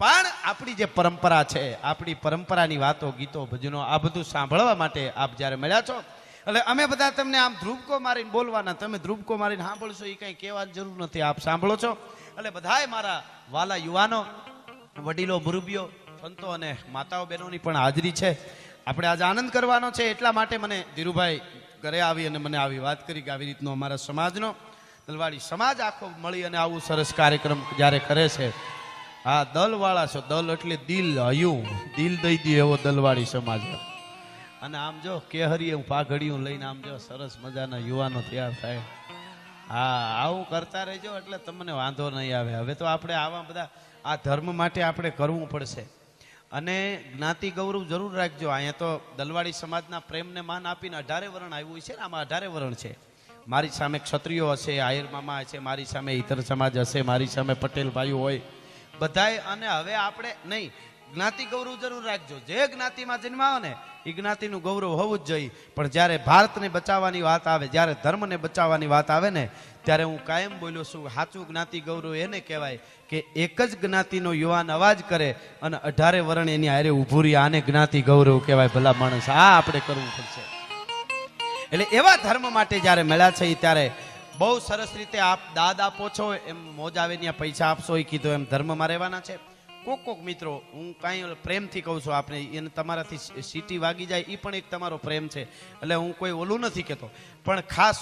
પણ આપણી જે પરંપરા છે, આપણી પરંપરાની વાતો, ગીતો, ભજનો આ બધું સાંભળવા માટે આપ જ્યારે મળ્યા છો, એટલે અમે બધા તમને આમ ધ્રુવકો મારીને બોલવાના, તમે ધ્રુવકો મારીને સાંભળશો એ કંઈ કહેવાની જરૂર નથી, આપ સાંભળો છો. એટલે બધાય મારા વાલા યુવાનો, વડીલો, મુરબીઓ, સંતો અને માતાઓ બહેનોની પણ હાજરી છે. આપણે આજે આનંદ કરવાનો છે, એટલા માટે મને ધીરુભાઈ ઘરે આવી અને મને આવી વાત કરી કે આવી રીતનો અમારા સમાજનો દલવાડી સમાજ આખો મળી અને આવું સરસ કાર્યક્રમ જ્યારે કરે છે. હા, દલવાળા છો, દલ એટલે દિલ, હયું દિલ દઈ દે એવો દલવાડી સમાજ. અને આમ જો કેહરીયું પાઘડિયું લઈને આમ જો સરસ મજાના યુવાનો તૈયાર થાય. હા, આવું કરતા રહેજો એટલે તમને વાંધો નહીં આવે. હવે તો આપણે આવા બધા આ ધર્મ માટે આપણે કરવું પડશે. અને જ્ઞાતિ ગૌરવ જરૂર રાખજો. અહીંયા તો દલવાડી સમાજના પ્રેમને માન આપીને 18 વરણ આવ્યું છે ને, આમાં 18 વરણ છે. મારી સામે ક્ષત્રિયો હશે, આહિર મામા હશે, મારી સામે ઇતર સમાજ હશે, મારી સામે પટેલ ભાઈઓ હોય બધાય. અને હવે આપણે નહીં, જ્ઞાતિ ગૌરવ જરૂર રાખજો. જે જ્ઞાતિમાં જન્માવો ને એ જ્ઞાતિનું ગૌરવ હોવું જ જોઈએ. પણ જ્યારે ભારતને બચાવવાની વાત આવે, જ્યારે ધર્મને બચાવવાની વાત આવે ને, ત્યારે હું કાયમ બોલ્યો છું, સાચું જ્ઞાતિ ગૌરવ એને કહેવાય કે એક જ જ્ઞાતિનો યુવાન અવાજ કરે અને 18 વરણ એની હારે ઊભું રહી. આને જ્ઞાતિ ગૌરવ કહેવાય. ભલા માણસ, આ આપણે કરવું પડશે. એટલે એવા ધર્મ માટે જ્યારે મળ્યા છે ત્યારે બહુ સરસ રીતે આપ દાદ આપો છો. એમ મોજ આવે ત્યાં પૈસા આપશો એ કીધું એમ ધર્મમાં રહેવાના છે. કોક મિત્રો હું કાંઈ પ્રેમથી કહું છું આપને, એને તમારાથી સીટી વાગી જાય એ પણ એક તમારો પ્રેમ છે. એટલે હું કોઈ ઓલું નથી કહેતો, પણ ખાસ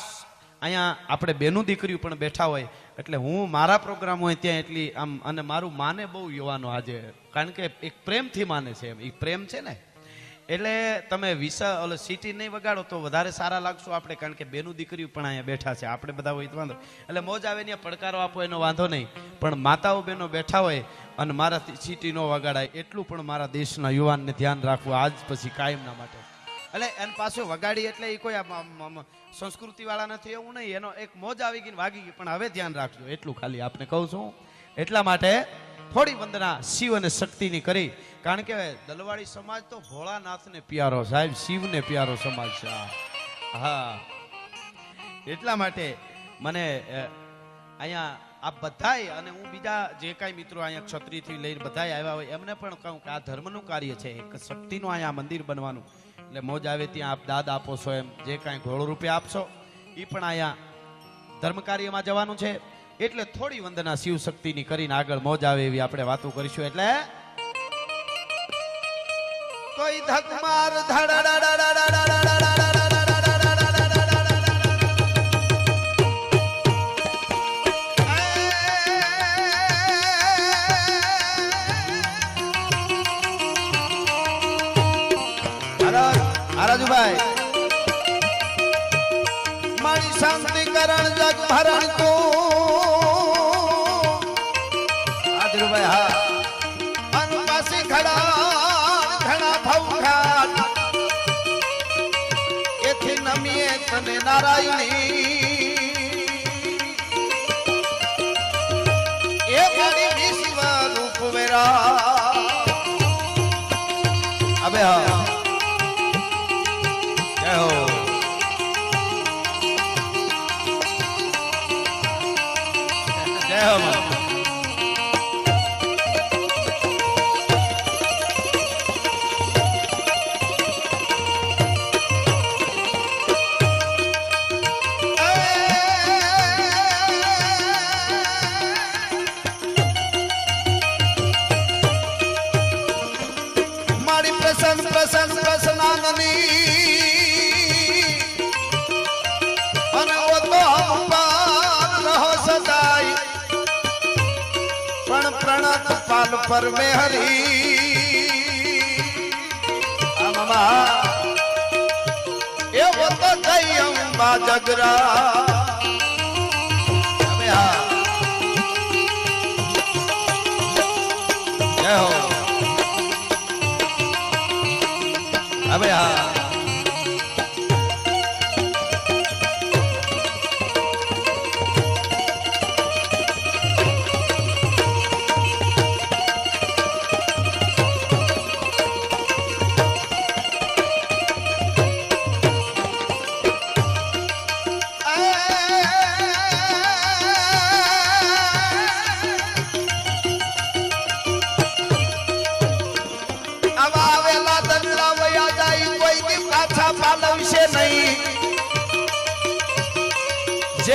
અહીંયા આપણે બેનું દીકરીઓ પણ બેઠા હોય એટલે હું મારા પ્રોગ્રામ હોય ત્યાં એટલી આમ, અને મારું માને બહુ યુવાનો આજે, કારણ કે એક પ્રેમથી માને છે. એમ એ પ્રેમ છે ને, એટલે તમે સીટી નહીં વગાડો તો વધારે સારા લાગશો આપણે, કારણ કે બેનું દીકરીઓ પણ અહીંયા બેઠા છે. આપણે બધા હોય તો વાંધો, એટલે મોજ આવે ને પડકારો આપો એનો વાંધો નહીં, પણ માતાઓ બહેનો બેઠા હોય અને મારાથી સીટી ન વગાડાય એટલું પણ મારા દેશના યુવાનને ધ્યાન રાખવું આજ પછી કાયમના માટે. એટલે એને પાછું વગાડી એટલે એ કોઈ સંસ્કૃતિ વાળા નથી એવું નહીં, એનો એક મોજ આવી ગઈ વાગી ગઈ, પણ હવે ધ્યાન રાખજો એટલું ખાલી આપને કહું છું. એટલા માટે થોડી વંદના શિવ અને શક્તિની કરી, કારણ કે દલવાડી સમાજ તો ભોળાનાથને પ્યારો, સાહેબ શિવને પ્યારો સમાજ છે. હા, એટલા માટે મને અહીંયા આ બધાય, અને હું બીજા જે કાંઈ મિત્રો અહીંયા ક્ષત્રિયથી લઈને બધાય આવ્યા હોય એમને પણ કહું કે આ ધર્મનું કાર્ય છે, એક શક્તિનું અહીંયા મંદિર બનવાનું. એટલે મોજ આવે ત્યાં આપ દાદ આપો છો, એમ જે કાંઈ ઘોડો રૂપિયા આપશો એ પણ અહીંયા ધર્મ કાર્યમાં જવાનું છે. એટલે થોડી વંદના શિવ શક્તિની કરીને આગળ મોજ આવે એવી આપણે વાતો કરીશું. એટલે કોઈ ધકમાર રાજુભાઈ મારી શાંતિ કરણ જગ ભરણ કો રાજુભાઈ. હા, અનુપાસી ઘડા ઘણા ભવઘાટ એથી નમીએ તને નારાયણી એ મારી વિશ્વ રૂપ વેરા. અબે હા, જય હો. જય હો. મારી પ્રસન્ન પ્રસન્ન પ્રસન્નાનની અને ઓ તો હમ રહો સદાય, પણ પ્રણત પાલ પર મે હરી આમા એવો તો જય અંબા જગરા. હવે હા, જય હો. હવે હા,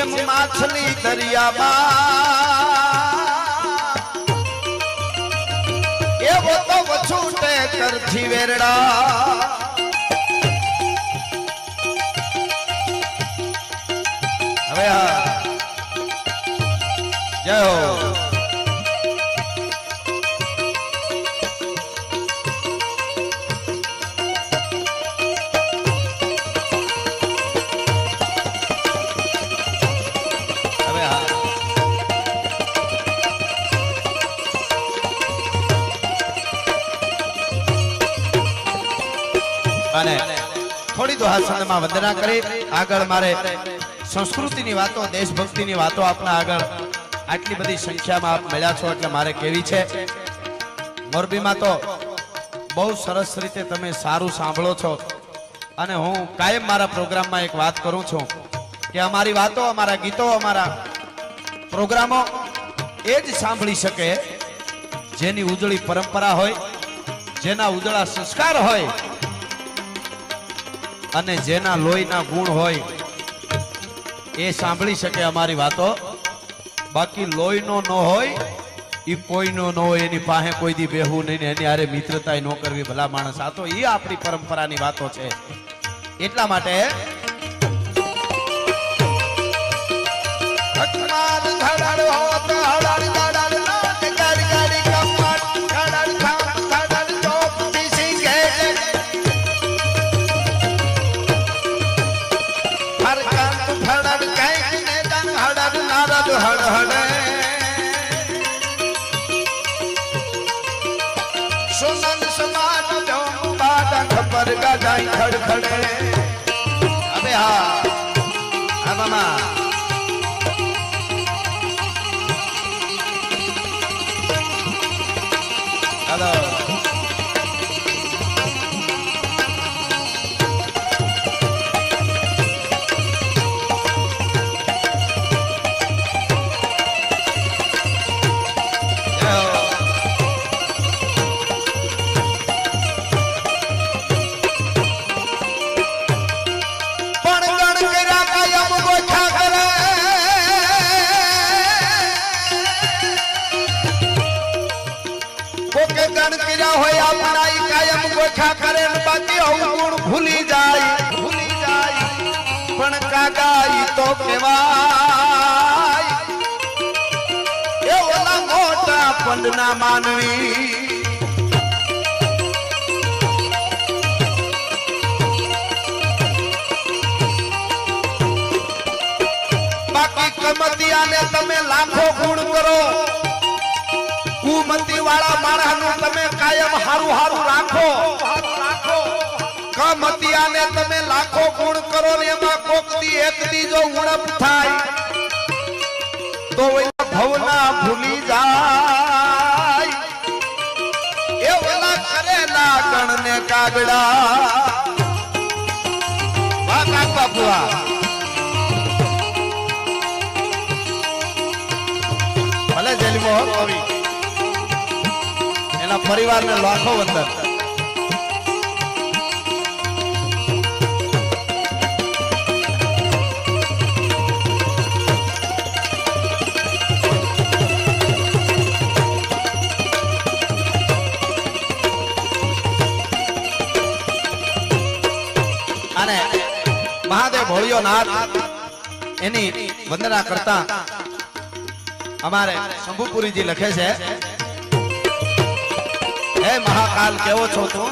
જેમ માછલી દરિયામાં એવો તો વછૂટે કરથી વેરડા હવે જય હો અને થોડી દુહાસનમાં વંદના કરી આગળ મારે સંસ્કૃતિની વાતો દેશભક્તિની વાતો આપના આગળ આટલી બધી સંખ્યામાં આપ મળ્યા છો એટલે મારે કેવી છે મોરબીમાં તો બહુ સરસ રીતે તમે સારું સાંભળો છો અને હું કાયમ મારા પ્રોગ્રામમાં એક વાત કરું છું કે અમારી વાતો અમારા ગીતો અમારા પ્રોગ્રામો એ જ સાંભળી શકે જેની ઉજળી પરંપરા હોય જેના ઉજળા સંસ્કાર હોય અને જેના લોહીના ગુણ હોય એ સાંભળી શકે અમારી વાતો બાકી લોહીનો ન હોય એ કોઈનો ન હોય એની પાસે કોઈ દી બેહવું નહીં ને એની હારે મિત્રતા ન કરવી ભલા માણસ આ તો એ આપણી પરંપરાની વાતો છે એટલા માટે ખડખડે હવે હા મામા હાલો ભૂલી જાય પણ કાગાઈ તો કહેવાય એ ઓલા મોટા પંડના માનવી બાકી કમતિયાને તમે લાખો ગુણ કરો કુમતી વાળા માણસનું તમે કાયમ હારું હારું રાખો કમતિયાને તમે લાખો ગુણ કરો ને એમાં કોક દી એક દી જો ઉણપ થાય તો ભવના ભૂલી જાય એ ઓલા કરેલા ગણને કાગડા વાહ કાકા બુઆ ભલે જેલમાં કવિ એના પરિવારને લાખો વંદન અને મહાદેવ ભોળિયો નાથ એની વંદના કરતા અમારે શંભુપુરીજી લખે છે હે મહાકાલ કેવો છો તું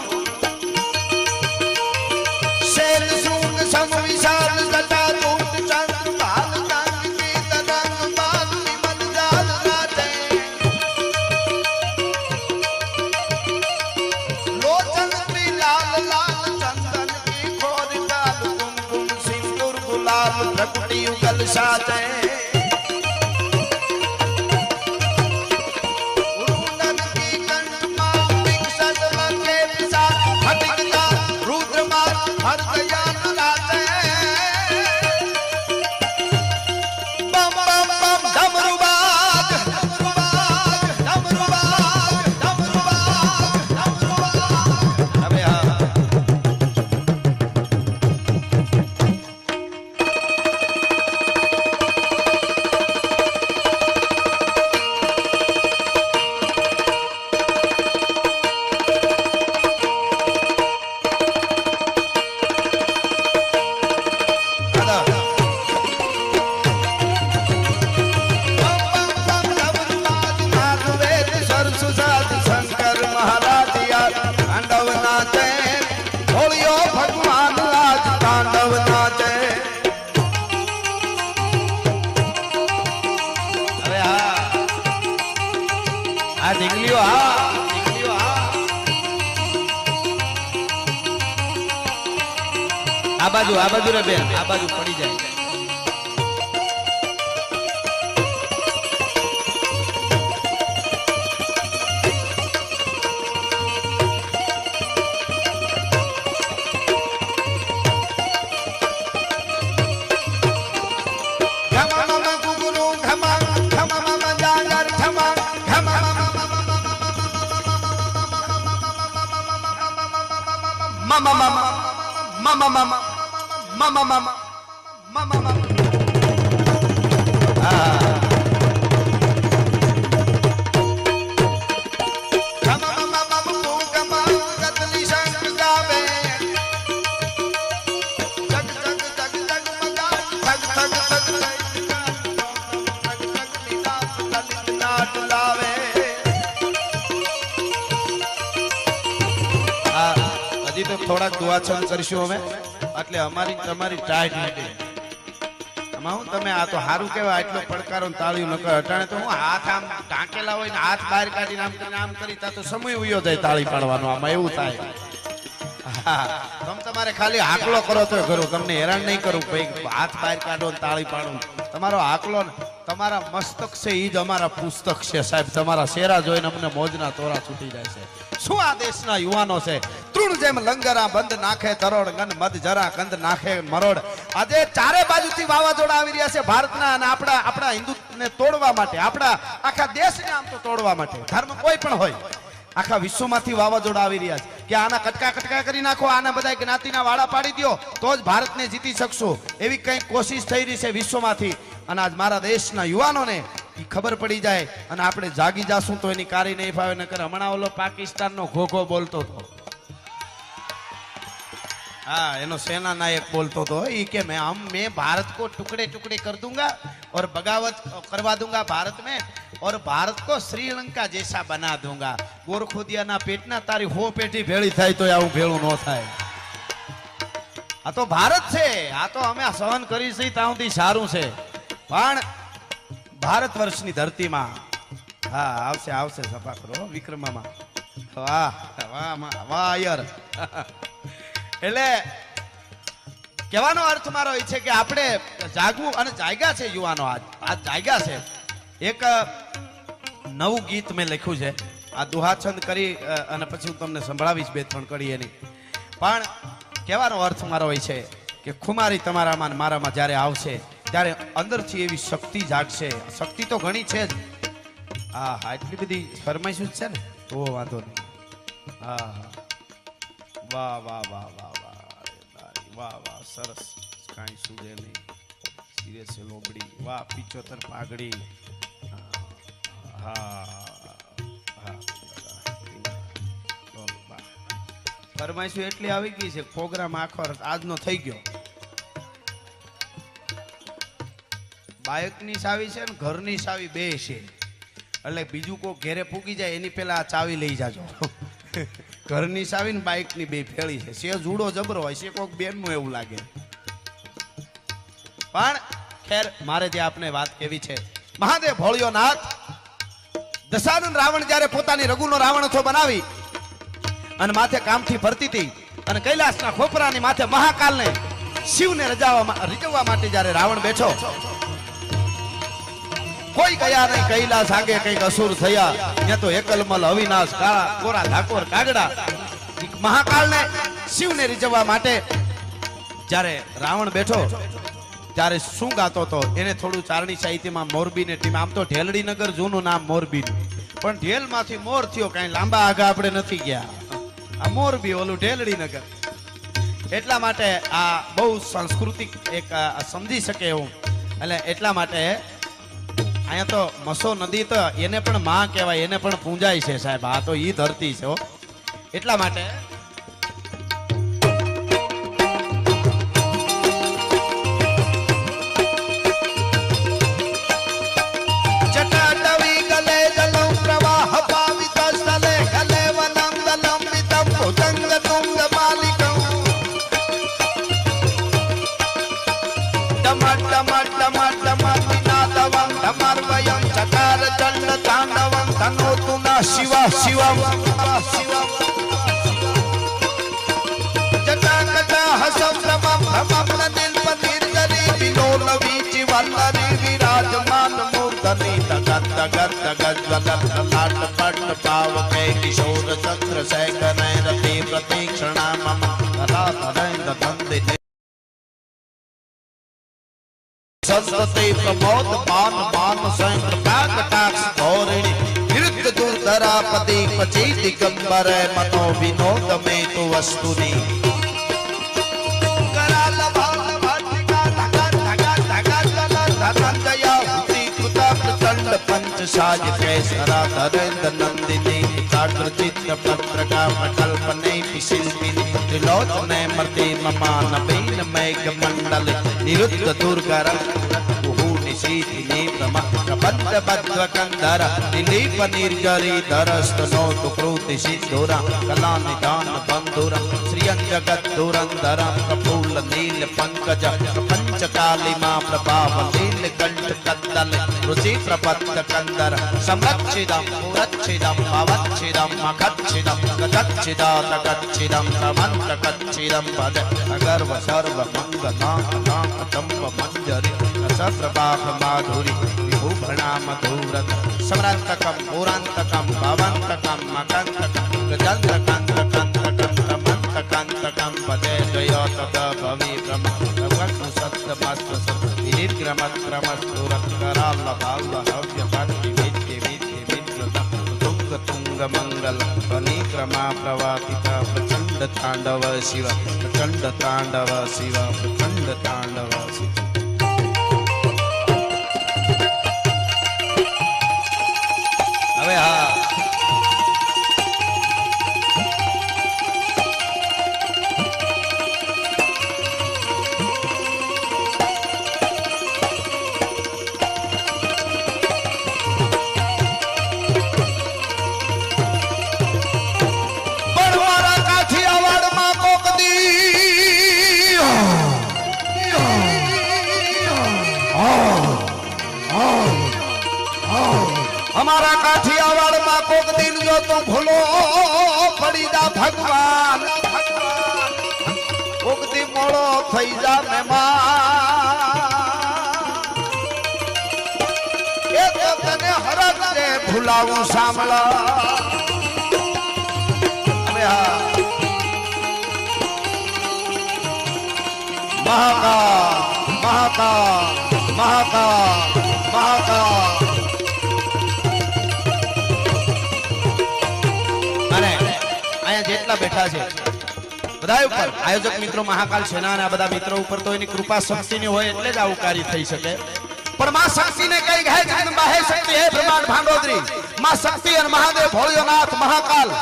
શેર સૂન સમ વિશાલ જટા દૂત ચંદ્ર બાલ ચાંદ કી તરંગ બાલ વિમલ જાલ રાતે લોચન કી લાલ લાલ ચંદન કી ખોર કાલ कुमकुम सिंदूर गुलाल प्रकटी युगल साथे આ ઢીંગલીઓ હા, ઢીંગલીઓ હા. આ બાજુ રે બેન, આ બાજુ પડી જાય. હજી તો થોડાક દુઆછન કરીશું અમે, એટલે અમારી તમારી ટાઈટ નથી. આમાં હું તમે આ તો સારું કહેવાય, આટલો પડકારો તાળીઓ ન કરે. અટાણે તો હું હાથ આમ ઢાંકેલા હોય ને હાથ બહાર કાઢીને આમ કરી તા તો સમય ઉયો જાય તાળી પાડવાનો. આમાં એવું થાય. તમે તમારે ખાલી આકલો કરો તો કરો, તમને હેરાન નહીં કરું. ભાઈ હાથ બહાર કાઢો ને તાળી પાડો. તમારો આકલો ને તમારા મસ્તક છે એ જ અમારા પુસ્તક છે સાહેબ. તમારા શેરા જોઈને અમને મોજના તોરા છૂટી જાય છે. શું આ દેશના યુવાનો છે, તૃણ જેમ લંગરા બંધ નાખે તરોડ, ગન મધ જરા કંદ નાખે મરોડ. આજે ચારે બાજુથી વાવાઝોડા આવી રહ્યા છે ભારતના, અને આપણા હિન્દુત્વને તોડવા માટે, આપણા આખા દેશને આમ તો તોડવા માટે. ધર્મ કોઈ પણ હોય, આખા વિશ્વમાંથી વાવાઝોડા આવી રહ્યા છે કે આના કટકા કરી નાખો, આના બધા જ્ઞાતિના વાળા પાડી દો તો જ ભારતને જીતી શકશો. એવી કંઈક કોશિશ થઈ રહી છે વિશ્વમાંથી. અને આજ મારા દેશના યુવાનોને ઈ ખબર પડી જાય અને આપણે જાગી જાશું તો એની કારી નહીં ફાવે. નકર હમણાં ઓલો પાકિસ્તાનનો ઘોઘો બોલતો હતો, हाँ एनो सेना नायक बोलतो तो ये कि मैं भारत को टुकड़े टुकड़े कर दूंगा और बगावत करवा दूंगा भारत में, और भारत को श्रीलंका जैसा बना दूंगा. गोरखोदिया ना पेटना तारी हो पेटी भेड़ी थाय तो आવું ભેળું ન થાય. આ તો ભારત છે, આ તો અમે સહન કરી છે તાઉથી સારું છે. પણ ભારત વર્ષની ધરતીમાં હા આવશે આવશે સફા કરો વિક્રમામાં. વાહ વાહ વાહ યાર. એટલે કહેવાનો અર્થ મારો એ છે કે આપણે જાગવું અને જાગ્યા છે યુવાનો. આજ જાગ્યા છે. એક નવું ગીત મેં લખ્યું છે, આ દુહાછંદ કરી અને પછી હું તમને સંભળાવીશ બે ત્રણ કડી એની. પણ કહેવાનો અર્થ મારો એ છે કે ખુમારી તમારામાં મારામાં જ્યારે આવશે ત્યારે અંદરથી એવી શક્તિ જાગશે. શક્તિ તો ઘણી છે જ. હા હા એટલી બધી ફરમાઈશ છે ને તો વાંધો નહીં. હા વાહ વાહ વાહ વાહ વાહ વાહ સરસ. કાંઈ સુધે નહીં સિરે છે લોબડી. વાહ 75 પાઘડી. હા હા ફરમાઈશ એટલી આવી ગઈ છે, પ્રોગ્રામ આખો આજનો થઈ ગયો. બાઇકની ચાવી છે ને ઘરની ચાવી બે છે, એટલે બીજું કોઈ ઘેરે પૂગી જાય એની પહેલા આ ચાવી લઈ જાજો. ઘરની ચાવી ને બાઇકની બે ફેળી છે. સે જુડો જબરો હોય છે, કોઈક બેનનું એવું લાગે. પણ ખેર મારે જે આપને વાત કેવી છે, મહાદેવ ભોળિયો નાથ દશાનન રાવણ જ્યારે પોતાની રઘુનો રાવણ થો બનાવી અને માથે કામથી ભરતી હતી અને કૈલાસના ખોપરાની માથે મહાકાલને શિવને રીઝવવા માટે જ્યારે રાવણ બેઠો, કોઈ ગયા નહીં કૈલાસ આગે કઈક અસુર થયા. ત્યાં તો એકલમલ અવિનાશ કાળા કોરા ધાકોર કાગડા મહાકાલને શિવને રીઝવવા માટે જ્યારે રાવણ બેઠો ત્યારે શું ગાતો હતો એને થોડું ચારણી સાહિત્યમાં મોરબીને ટીમ. આમ તો ઢેલડી નગર જૂનું નામ મોરબી, પણ ઢેલ માંથી મોર થયો. કઈ લાંબા આગા આપણે નથી ગયા. આ મોરબી ઓલું ઢેલડી નગર. એટલા માટે આ બહુ સાંસ્કૃતિક એક સમજી શકે એવું. એટલે એટલા માટે અહીંયા તો મસો નદી તો એને પણ માં કહેવાય, એને પણ પૂંજાય છે સાહેબ. આ તો ઈ ધરતી છે. એટલા માટે શિવ શિવ જટા કટા હસમ રમમ રમમ નિલ પતિર દરી વિલોલ વીચ વલ્લરી વિરાજમાન મૂર્ધની તગત તગત તગત વલત લાટ પટ પાવ કે કિશોર ચંદ્ર શેખર રતિ પ્રતીક્ષણા મમ રાત નરેન્દ્ર નંદિની संतते प्रमोद मान मान संग प्रागटाक्ष धोरिणी विरुद्ध दुर्धरापति पची दिगंबर मनो विनोद में तो वस्तुनि कराल भाल भाटिका धगा धगा धगा धगा धनंजया हुति कृता प्रचंड पंच साज केसरा धरेंद्र नंदिनी जागृतित पत्रका कल्पने शिल्पिनी त्रिलोचने मर्ति ममान बेन मेघ मंडल निरुद्ध दुर्गर निशीथिनी ब्रह्म प्रबंध बद्ध कंधर निलीप निर्जरी धरस्त नोतु कृति सिद्धुरा कला निदान बंधुरा श्रियं जगत दुरंधर कपूल नील पंकज पंच कालिमा प्रभाव नील कंठ कद्दल रुचि प्रपत्त कंदर संरक्षितम पुरक्षितम पवच्छितम मखच्छितम गच्छिदात गच्छितम समंत गच्छितम भज अगर्व सर्व मंगलां नाम तंब मंजरी सत्रबाह माधुरी विभूषणाम धूरत समरांतकम पुरांतकम भवंतकम मकंतकम गजंतकंतकंतकम मंतकंतकम पदे जयो तद भवि ब्रह्म भगवन् सत्तमस्त सत् विनिर्ग्रमत् क्रमस्तुरत् कराल भाव हव्य भक्ति विद्य विद्य विद्रत तुंग तुंग मंगल ध्वनिक्रमा प्रवापिता प्रचंड तांडव शिव प्रचंड तांडव शिव प्रचंड तांडव शिव હવે હા બળવાળા કાઠિયાવાડમાં કોક દી हमारा काठियावाड़ में कोक दिन जो तुम भूलो पड़ी जा भगवान कोक दी मोड़ो थई जा मेहमान ए तो तने हरक से भुलाऊं सामला अबे हाँ महाका महाका महाका महाका જેટલા બેઠા છે બધા ઉપર આયોજક મિત્રો મહાકાલ સેના અને આ બધા મિત્રો ઉપર તો એની કૃપા શક્તિની હોય એટલે જ આવું કાર્ય થઈ શકે પણ માં શક્તિને કઈ હે જગદંબા હે શક્તિ હે બ્રહ્માંડ ભાંડોદરી માં શક્તિ અને મહાદેવ ભોળિયોનાથ મહાકાલ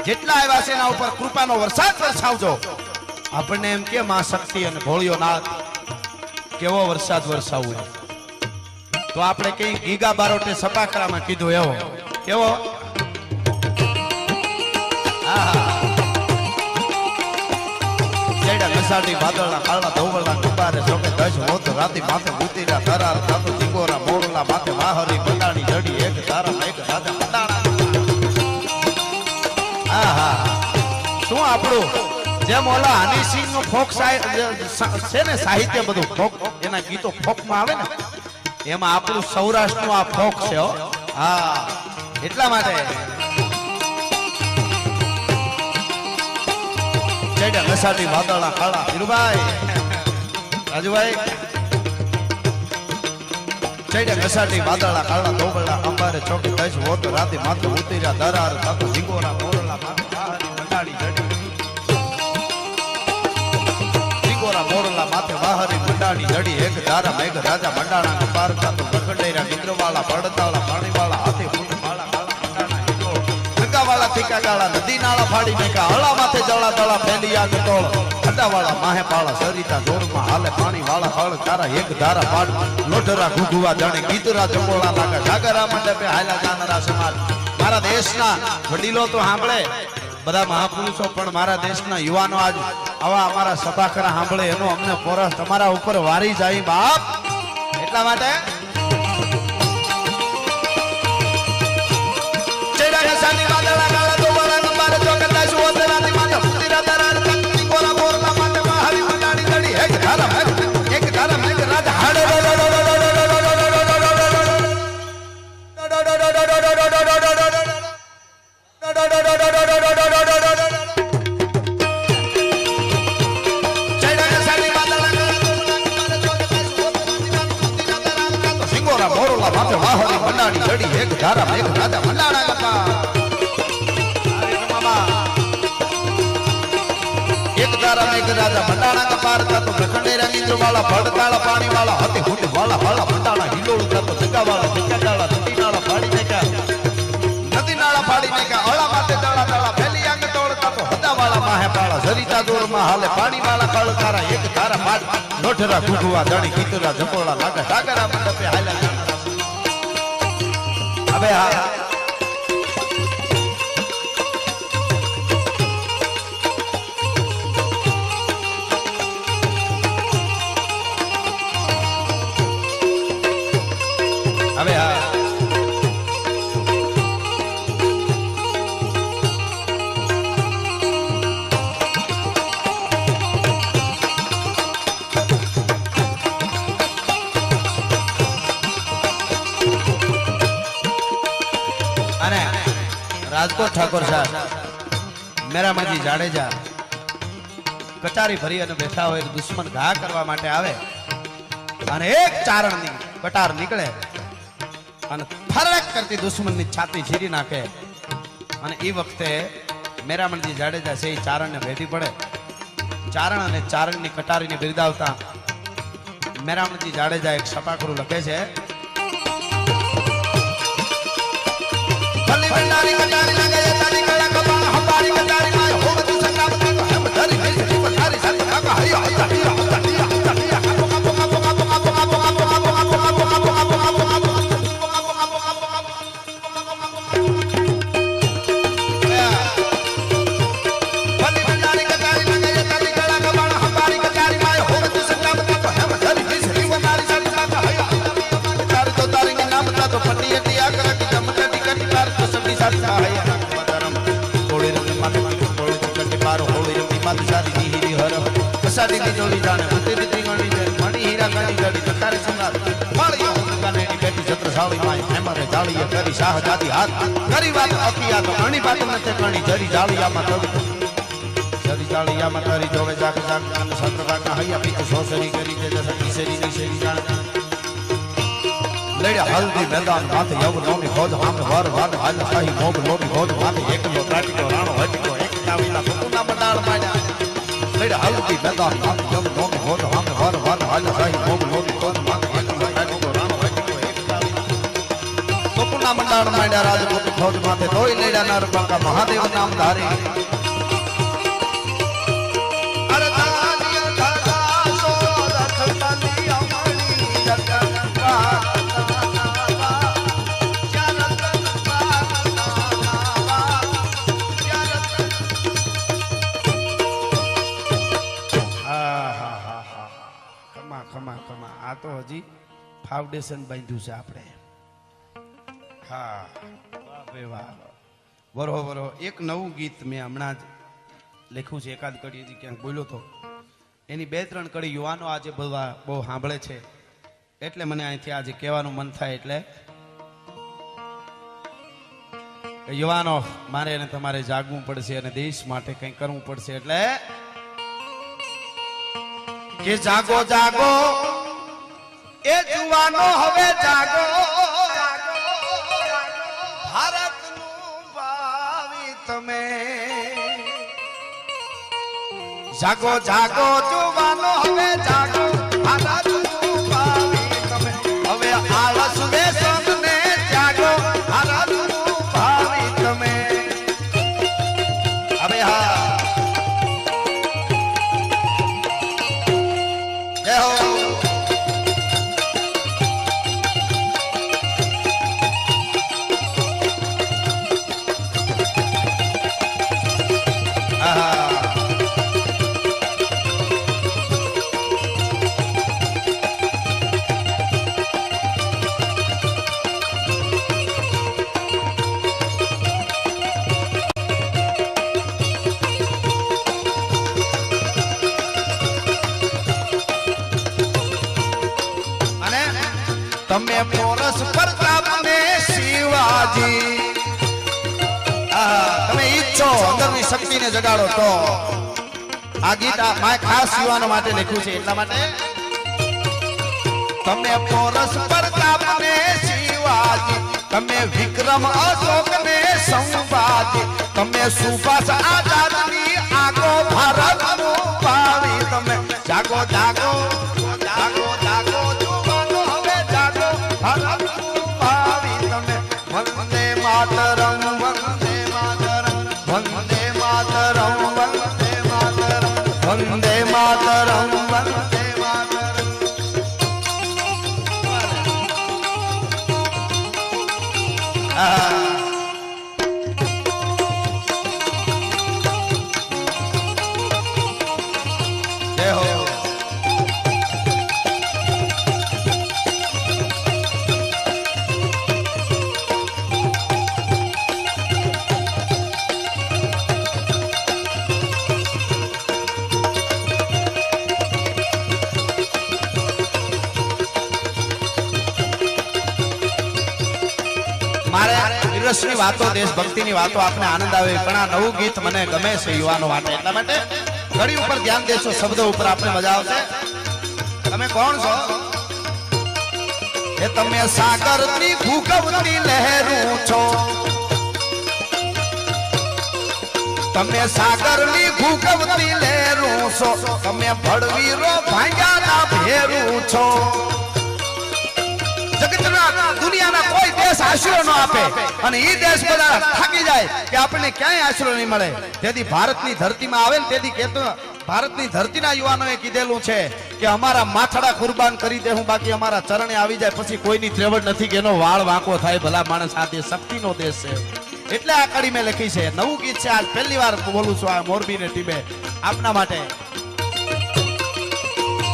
જેટલા આવ્યા છે એના ઉપર કૃપાનો વરસાદ વરસાવજો આપણને એમ કે માં શક્તિ અને ભોળિયોનાથ કેવો વરસાદ વરસાવવો તો આપણે કઈ ગીગા બારોટે સપાકરામાં કીધું એવો કેવો નસાડી વાદળના કાળના ધોવળના કુબારે સોકે દશ હોત રાતી માથે ઉતીરા ધરાર થાતો જીગોરા મોરલા માથે વાહરી બંડાણી જડી એક ધારા એક રાજા બંડાણા આહા શું આપણું જેમ ઓલા હનીસિંહ નો ફોક છે ને સાહિત્ય બધું ફોક એના ગીતો ફોકમાં આવે ને એમાં આપણું સૌરાષ્ટ્રનું આ ફોક છે હા એટલા માટે નસાડી વાદળના કાળા ધીરુભાઈ રાજુભાઈ નસાડી વાદળના કાળા ધોબળના અંબારે ચોકી દશ હોત રાતે માથે ઉતર્યા ધરાર તાતો જીગોરા મોરલા માથે વાહરી મંડાળી જડી જીગોરા મોરલા માથે વાહરી મંડાળી જડી એક ધારા મેઘ રાજા મંડાણા પાર તાતો બખડેરા ગિંદ્રવાળા બળતાળા પાણીવાળા હાથે ફૂલ માળા વાળા ઠીકા ગાળા નદી નાળા ફાડી મેકા હળા માથે જળા દળા ફેલિયા ગટોળ અડાવાળા માહે પાળા સરિતા જોરમાં હાલે પાણી વાળા હળ તારા એક ધારા પાડ લોઢરા ઘુઘુવા જાણે ગીતરા જમોળા લાગે જાગરા મંડપે હાલા જાનરા સમાજ મારા દેશના વડીલો તો સાંભળે બધા મહાપુરુષો પણ મારા દેશના યુવાનો આજ આવા અમારા સભાખરા સાંભળે એનો અમને પોરસ તમારા ઉપર વારી જાય બાપ એટલા માટે રાજા ભંડાણા का पार था तो प्रखंडे रंगींद्र वाला भड़काला पानी वाला हते हुट वाला वाला भंडाणा हिलोड़ था तो जगा वाला जगा डाला नदी नाला फाड़ी ने का नदी नाला फाड़ी ने का ओला माते डाला डाला फैली आंग तोड़ता तो हदा वाला माहे पाला सरिता दूर में हाले पानी वाला कळकारा एक तारा माट लोठरा गुगुआ दणी कीतरा जपोड़ा लागा डागरा मंडपे हाला अबे हा अबे हाँ अरे राजकोट ठाकुर साहब मेरा मजी जाडेजा कटारी भरी અને બેઠા હોય દુશ્મન ઘા કરવા માટે આવે અને એક ચારણની કટાર નીકળે અને ફરક કરતી દુશ્મનની છાતી ચીરી નાખે અને એ વખતે મેરામણજી જાડેજા છે એ ચારણને ભેટી પડે ચારણ અને ચારણની કટારીને બિરદાવતા મેરામણજી જાડેજા એક છપાકરું લખે છે ભલી ભંડારી કટારી લાગે તારી કળા કપા હંબારી કટારી માં હોગ તું સંગામ તો હમ ધરી હઈ જી પથારી સાથે કાકા હૈયા હૈયા सारी दी जोड़ी जाने तेरी त्रिगणी दे मणि हीरा कानी जड़ी तकारे संगार माळी उनकाने नी बेटी छत्रसाली माई हेमरे जाळीए करी शाहजादी हाथ करी बात अकिया तो अणी बात नते कणी जरी जाळिया मा तोड़ी जरी जाळिया मा तरी जोगे जाग जाग कन संतरा का हया पीत सोसरी करी दे जैसा किसेरी निसेरी जान लेडा हल्दी मैदान माथे यव नोनी खोज हम वर वाद हाल शाही मोग लोबी खोज माथे एकलो काटी को राणो हटको एक कावीला फकुना बडाल माडा लेडा हल्दी मैदान माथे यव नोनी खोज हम वर वाद हाल शाही मोग लोबी खोज माथे एकलो काटी को राणो हटको एक कावीला फकुना बडाल माडा राजपूत खोज माथे तोय लेडा नरपंका महादेव नाम धारी आ तो हजी फाउंडेशन बांध्यू से आपणे हाँ वाह वाह बरोबर एक नवू गीत मैं हमणा लख्यू है एकाद कड़ी हजी क्या बोलो तो एनी बे त्रण कड़ी युवानो आज बहु सांभळे छे एटले मने अहींथी आज कहेवानुं मन थाय एटले युवानो मारे अने तमारे जागवुं पड़शे अने देश माटे कंई करवुं पड़शे एटले के जागो जागो ए जुवानो हवे जागो भारत नु भावी तमे जागो जागो जुवानो हवे जागो भारत नु भावी तमे हवे आलस व्यसन ने जागो भारत नु भावी तमे अबे हाँ जय हो ઈચ્છો અંદરની શક્તિને જગાડો તો આ ગીત માય ખાસ યુવાનો માટે લખ્યું છે એટલા માટે તમે પોરસ પ્રતાપ ને શિવાજી તમે વિક્રમ અશોક ને સંવાદી તમે સુભાષ આઝાદ ની આગો ભારત નું પાવી તમે જાગો જાગો જાગો જાગો જુવાનો હવે જાગો ભારત નું પાવી તમે વંદે માતરમ વંદે માતરમ વંદે માતરમ વંદે માતરમ વંદે માતરમ વંદે માતરમ જય હો ની વાતો દેશભક્તિની વાતો આપણે આનંદ આવે પણ આ નવું ગીત મને ગમે છે યુવાનો માટે એટલા માટે ઘડી ઉપર ધ્યાન દેશો શબ્દો ઉપર આપણે મજા આવશે તમે કોણ છો એ તમે સાગરની ભૂકવતી લહેરું છો તમે સાગરની ભૂકવતી લહેરું છો તમે ભડવીરો ભાંગ્યાના ભેરું છો દુનિયાના કોઈ દેશ આશરો ન આપે અને એ દેશ બધા થાકી જાય કે આપણને ક્યાંય આશરો નહીં મળે તેથી ભારતની ધરતીમાં આવે ને તેથી કહેતો ભારતની ધરતીના યુવાનોએ કીધેલું છે કે અમારા માથડા કુરબાન કરી દેવું બાકી અમારા ચરણે આવી જાય પછી કોઈની ત્રેવડ નથી કે એનો વાળ વાંકો થાય ભલા માણસ આ દેશ શક્તિનો દેશ છે એટલે આ કડી મેં લખી છે નવું ગીત છે આજ પહેલી વાર બોલું છું આ મોરબી ને ટીમે આપના માટે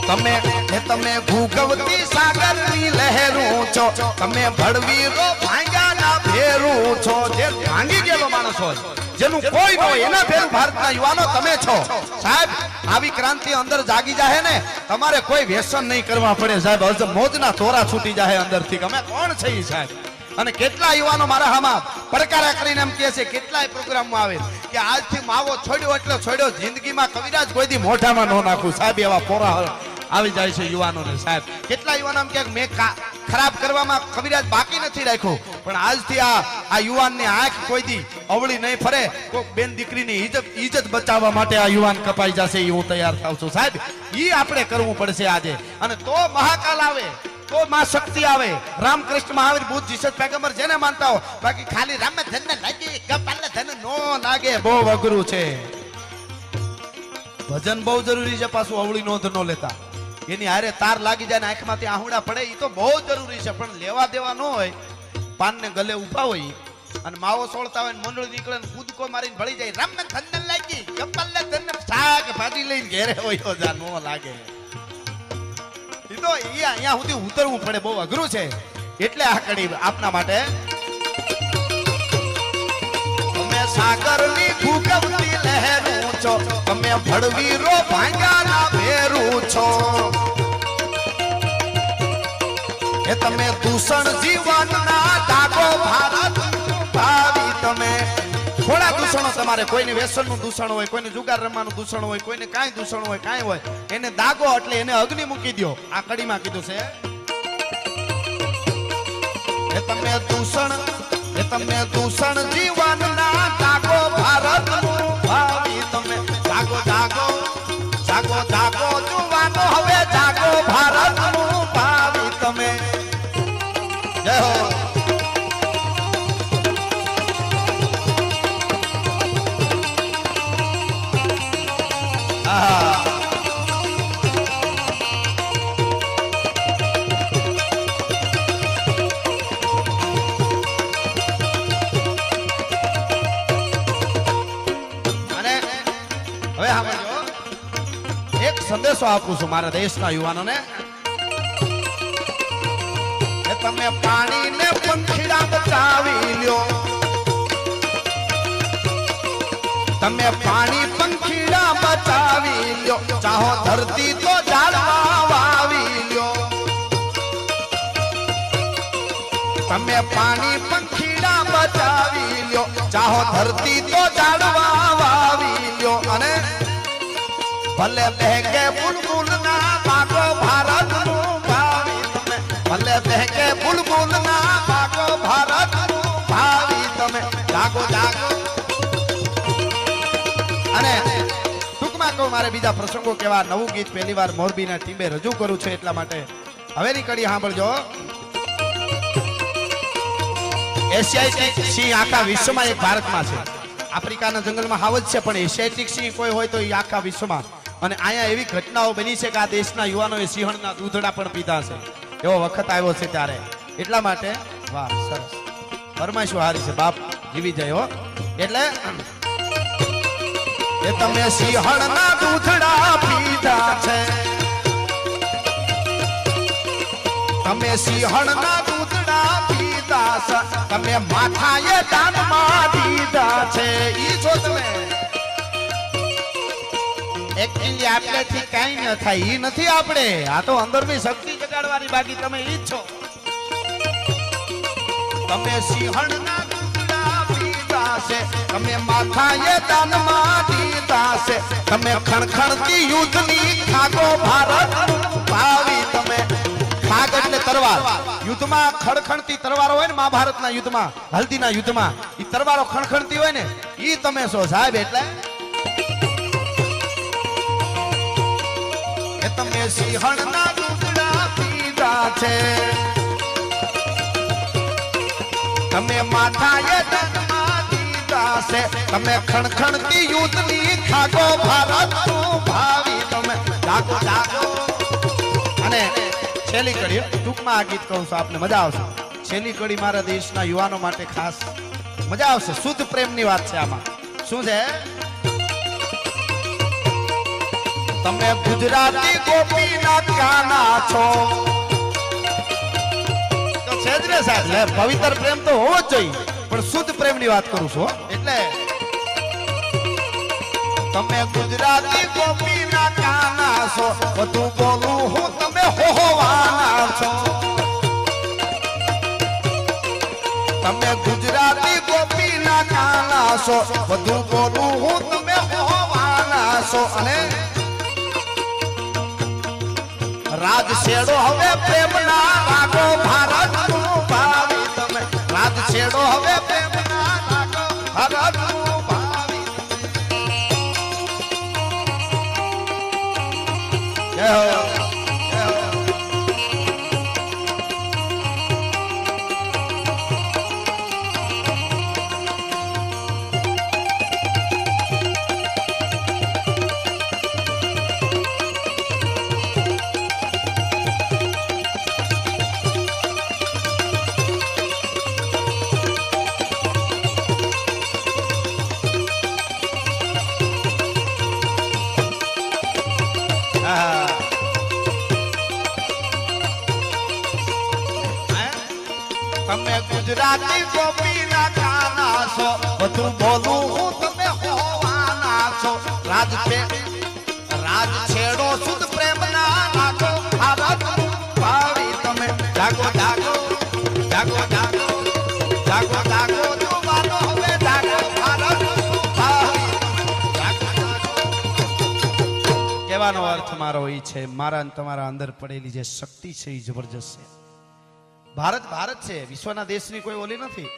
તમે તમે ભૂગવતી સાગરની લહેરું છો તમે ભડવીરો ભાંગ્યાના ભેરું છો જે ભાંગી ગયેલો માણસ હોય જેનું કોઈ ન હોય એના ભેરું ભારતના યુવાનો તમે છો સાહેબ આવી ક્રાંતિ અંદર જાગી જાહે ને તમારે કોઈ વ્યસન નહીં કરવા પડે સાહેબ મોજના તોરા છૂટી જાહે અંદરથી અમે કોણ છે સાહેબ અને કેટલા યુવાનો મારા હામાં પડકારા કરીને એમ કહે છે કેટલાય પ્રોગ્રામમાં આવે કે આજથી માવો છોડ્યો એટલે છોડ્યો જિંદગીમાં કવિરાજ કોઈ દી મોઢામાં ન નાખું સાહેબ એવા પોરા આવી જાય છે યુવાનોને સાહેબ કેટલા યુવાનો એમ કે મેં ખરાબ કરવામાં કવિરાજ બાકી નથી રાખ્યું પણ આજથી આ યુવાનની આંખ કોઈ દી અવળી નહીં ફરે કોઈ બેન દીકરીની ઇજ્જત બચાવવા માટે આ યુવાન કપાઈ જશે એ હું તૈયાર થાઉં છું સાહેબ એ આપણે કરવું પડશે આજે અને તો મહાકાલ આવે તો માં શક્તિ આવે રામકૃષ્ણ મહાવીર બુદ્ધ જીસસ પેગમ્બર જેને માનતા હો બાકી ખાલી રામ ધન લાગી કપાલને ધન નો લાગે બહુ અઘરું છે ભજન બહુ જરૂરી છે પાછું અવળી નોંધ નો લેતા એની હારે તાર લાગી જાય ને આંખમાંથી આહુડા પડે એ તો બહુ જરૂરી છે પણ લેવા દેવા ન હોય પાનને ગલે ઉભા હોય અને માવો સોળતા હોય મંડળી નીકળે ને કૂદકો મારીને ભળી જાય રામ ધન લાગી કપાલને ધન શાક ભાજી લઈને ઘેરે હોય જા નો લાગે તો અહીંયા સુધી ઉતરવું પડે બહુ અઘરું છે એટલે આ કડી આપના માટે તમે સાગરની ભૂકવતી લહેરું છો તમે ભડવીરો ભાંગ્યાના ભેરું છો એ તમે દૂષણ જીવનના દાગો ભારત ભાવી તમે થોડા દૂષણો તમારે કોઈને વ્યસનનું દૂષણ હોય કોઈને જુગાર રમવાનું દૂષણ હોય કોઈને કાંઈ દૂષણ હોય કાંઈ હોય એને દાગો એટલે એને અગ્નિ મૂકી દો આ કડીમાં કીધું છે એ તમે દૂષણ જીવનના દાગો ભારતનું ભાવી તમે જાગો જાગો જાગો જાગો જુવાનો હવે જાગો ભારતનું ભાવી તમે જય હો સંદેશો આપું છું મારા દેશના યુવાનોને કે તમે પાણીને પંખીડા બચાવી લ્યો તમે પાણી પંખીડા બચાવી લ્યો ચાહો ધરતી તો ઝાડવા વાવી લ્યો તમે પાણી પંખીડા બચાવી લ્યો ચાહો ધરતી તો ઝાડવા વાવી લ્યો અને ભલે બહેકે બુલબુલ ના પાકો ભારત નું ભાવી તમે ભલે બહેકે બુલબુલ ના પાકો ભારત નું ભાવી તમે જાગો જાગો અને ટૂંકમાં કહું મારે બીજા પ્રસંગો કેવા નવું ગીત પહેલી વાર મોરબીના ટીમે રજૂ કરું છું એટલા માટે હવેની કડી સાંભળજો એશિયાટિક સિંહ આખા વિશ્વમાં એક ભારતમાં છે આફ્રિકાના જંગલમાં હાવ જ છે પણ એશિયાટિક સિંહ કોઈ હોય તો એ આખા વિશ્વમાં અને અહીંયા એવી ઘટનાઓ બની છે કે આ દેશના યુવાનોએ સિંહણના દૂધડા પણ પીધા છે એવો વખત આવ્યો છે ત્યારે એટલા માટે વાહ સરસ ફરમાઈશું હારી છે બાપ જીવી જાય હો એટલે એ તમે સિંહણના દૂધડા પીધા છે તમે સિંહણના દૂધડા પીધા છે તમે માથાએ દાનમાં દીધા છે ઈ છો તમે એકચ્યુઅલી આપણાથી કાઈ ન થાય ઈ નથી આપણે આ તો અંદરની શક્તિ જગાડવાની બાકી તમે ઈ જ છો તમે સિંહણના દૂધડા પીધા છે તમે માથાએ દાનમાં દીધા છે તમે ખણખણતી યુદ્ધની ખાગો ભારત ભાવી તમે ખાગ એટલે તરવાર યુદ્ધમાં ખણખણતી તરવારો હોય ને મહાભારતના યુદ્ધમાં હલ્દીના યુદ્ધમાં ઈ તરવારો ખણખણતી હોય ને ઈ તમે છો સાહેબ એટલે એ તમે સિંહણના દૂધડા પીધા છે તમે માથાએ દાનમાં દીધા છે તમે ખણખણતી યુદ્ધની ખાગો ભારત નું ભાવી તમે જાગો જાગો અને છેલ્લી કડી ટૂંકમાં આ ગીત કહું છું આપને મજા આવશે છેલ્લી કડી મારા દેશના યુવાનો માટે ખાસ મજા આવશે શુદ્ધ પ્રેમની વાત છે આમાં શું છે તમે ગુજરાતી ગોપીના કાના છો તો છે જ ને સાહેબ પવિત્ર પ્રેમ તો હોવો જ જોઈએ પણ શુદ્ધ પ્રેમની વાત કરું છું એટલે તમે ગુજરાતી ગોપીના કાના છો બધું બોલું હું તમે હોવાના છો તમે ગુજરાતી ગોપીના કાના છો બધું બોલું હું તમે હોવાના છો અને રાજ છેડો હવે પ્રેમના રાગો ભારત નું ભાવી તમે રાજ છેડો હવે પ્રેમના રાગો ભારત નું ભાવી જય હો તમે ગુજરાતી ગોપીના કાના છો બધું બોલું હું તમે હોવાના છો રાજ છેડો શુદ્ધ પ્રેમના રાગો ભારત ભાવી તમે જાગો જાગો જાગો જાગો જાગો જાગો જુવાનો હવે જાગો ભારત ભાવી કહેવાનો અર્થ મારો એ છે મારા અને તમારા અંદર પડેલી જે શક્તિ છે એ જબરજસ્ત છે ભારત ભારત છે વિશ્વના દેશની કોઈ ઓલી નથી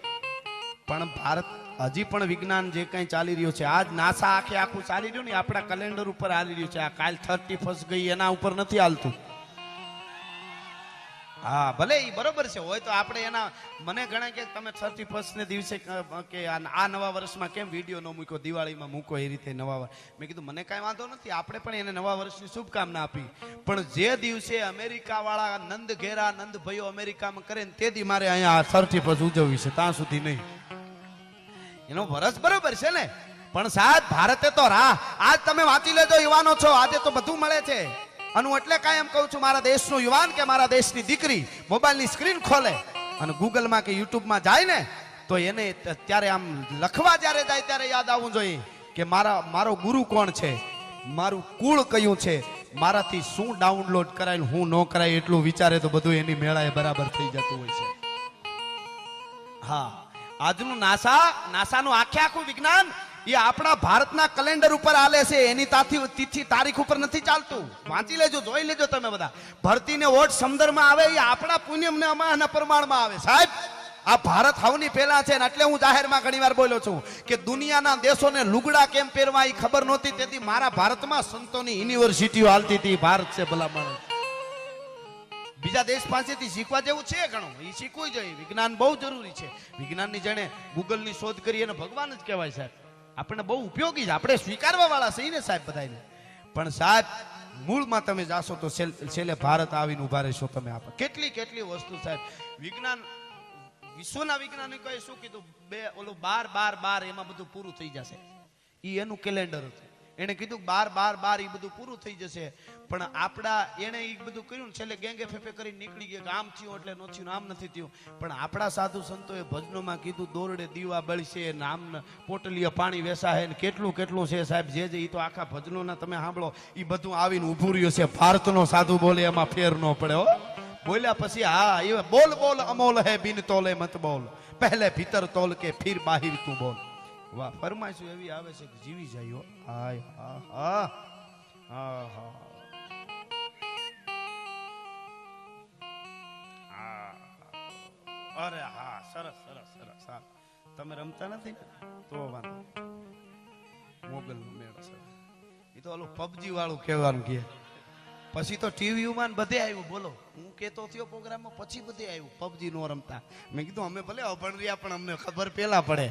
પણ ભારત હજી પણ વિજ્ઞાન જે કંઈ ચાલી રહ્યું છે આજ નાસા આખું ચાલી રહ્યું ને આપણા કેલેન્ડર ઉપર હાલી રહ્યું છે આ કાલ 31 ગઈ એના ઉપર નથી હાલતું હા ભલે એ બરોબર છે હોય તો આપણે એના મને ઘણા કે તમે 31 ને દિવસે કે આ નવા વર્ષમાં કેમ વિડીયો ન મૂક્યો દિવાળીમાં મૂકો એ રીતે નવા મેં કીધું મને કાંઈ વાંધો નથી આપણે પણ એને નવા વર્ષની શુભકામના આપી પણ જે દિવસે અમેરિકા વાળા નંદ ઘેરા નંદ ભાઈઓ અમેરિકામાં કરે ને તે દી મારે અહીંયા 31 ઉજવવી છે ત્યાં સુધી નહીં એનો વર્ષ બરોબર છે ને પણ સાહેબ ભારતે તો આજ તમે વાંચી લેજો યુવાનો છો આજે તો બધું મળે છે અને એટલે કાયમ કહું છું મારા દેશનો યુવાન કે મારા દેશની દીકરી મોબાઈલની સ્ક્રીન ખોલે અને ગૂગલમાં કે યુટ્યુબમાં જાય ને તો એને ત્યારે આમ લખવા જ્યારે જાય ત્યારે યાદ આવવું જોઈએ કે મારો ગુરુ કોણ છે મારું કુળ કયું છે મારાથી શું ડાઉનલોડ કરાય હું ન કરાય એટલું વિચારે તો બધું એની મેળાએ બરાબર થઈ જતું હોય છે હા આજનું નાસાનું આખે આખું વિજ્ઞાન એ આપણા ભારતના કેલેન્ડર ઉપર હાલે છે, એની તિથિ તારીખ ઉપર નથી ચાલતું. વાંચી લેજો, જોઈ લેજો તમે બધા. ભરતીને ઓટ સમંદરમાં આવે એ આપણા પુણ્યમને અમાના પ્રમાણમાં આવે. સાહેબ આ ભારત હવની પહેલા છે ને, એટલે હું જાહેરમાં ઘણીવાર બોલ્યો છું કે દુનિયાના દેશોને લુગડા કેમ પહેરવા એ ખબર નહોતી, તેથી મારા ભારતમાં સંતોની યુનિવર્સિટીઓ હાલતી હતી. ભારત છે ભલા માણસ. બીજા દેશ પાસેથી શીખવા જેવું છે ઘણું, એ શીખવું જોઈએ. વિજ્ઞાન બહુ જરૂરી છે. વિજ્ઞાનની જેણે ગૂગલની શોધ કરી એને ભગવાન જ કહેવાય સાહેબ. આપણને બહુ ઉપયોગી છે, આપણે સ્વીકારવા વાળા છીએ ને સાહેબ બધાને. પણ સાહેબ મૂળમાં તમે જાશો તો છેલ્લે ભારત આવીને ઉભા રહેશો તમે. આપણે કેટલી કેટલી વસ્તુ સાહેબ વિજ્ઞાન, વિશ્વના વૈજ્ઞાનિકોએ શું કીધું, 12 એમાં બધું પૂરું થઈ જશે. એ એનું કેલેન્ડર હતું. એને કીધું 12 એ બધું પૂરું થઈ જશે. પણ આપણા એને એ બધું કર્યું ને છેલ્લે ગેંગે ફેફે કરીને નીકળી ગયા કે આમ થયું એટલે ન થયું, આમ નથી થયું. પણ આપણા સાધુ સંતોએ ભજનોમાં કીધું દોરડે દીવા બળશે, નામ પોટલીએ પાણી વેસાહે ને કેટલું કેટલું છે સાહેબ. જે એ તો આખા ભજનોના તમે સાંભળો એ બધું આવીને ઉભું રહ્યું છે. ભારતનો સાધુ બોલે એમાં ફેર ન પડે હો. બોલ્યા પછી હા એ બોલ બોલ અમોલ હે બિન તોલે મત બોલ, પહેલે ભીતર તોલ કે ફિર બાહિર તું બોલ. વાહ, ફરમાઈશું એવી આવે છે કે જીવી જાય હો. હાય હા હા હા હા. અરે હા, સરસ સરસ સરસ. હા તમે રમતા નથી ને તો વાંધો. મોગલ નો મેળો સર એ તો ઓલું પબજી વાળું કહેવાનું કે પછી તો ટીવીમાં બધે આવ્યું. બોલો હું કેતો થયો પ્રોગ્રામમાં, પછી બધે આવ્યું પબજી નો રમતા. મેં કીધું અમે ભલે અભણ રહ્યા પણ અમને ખબર પેલા પડે.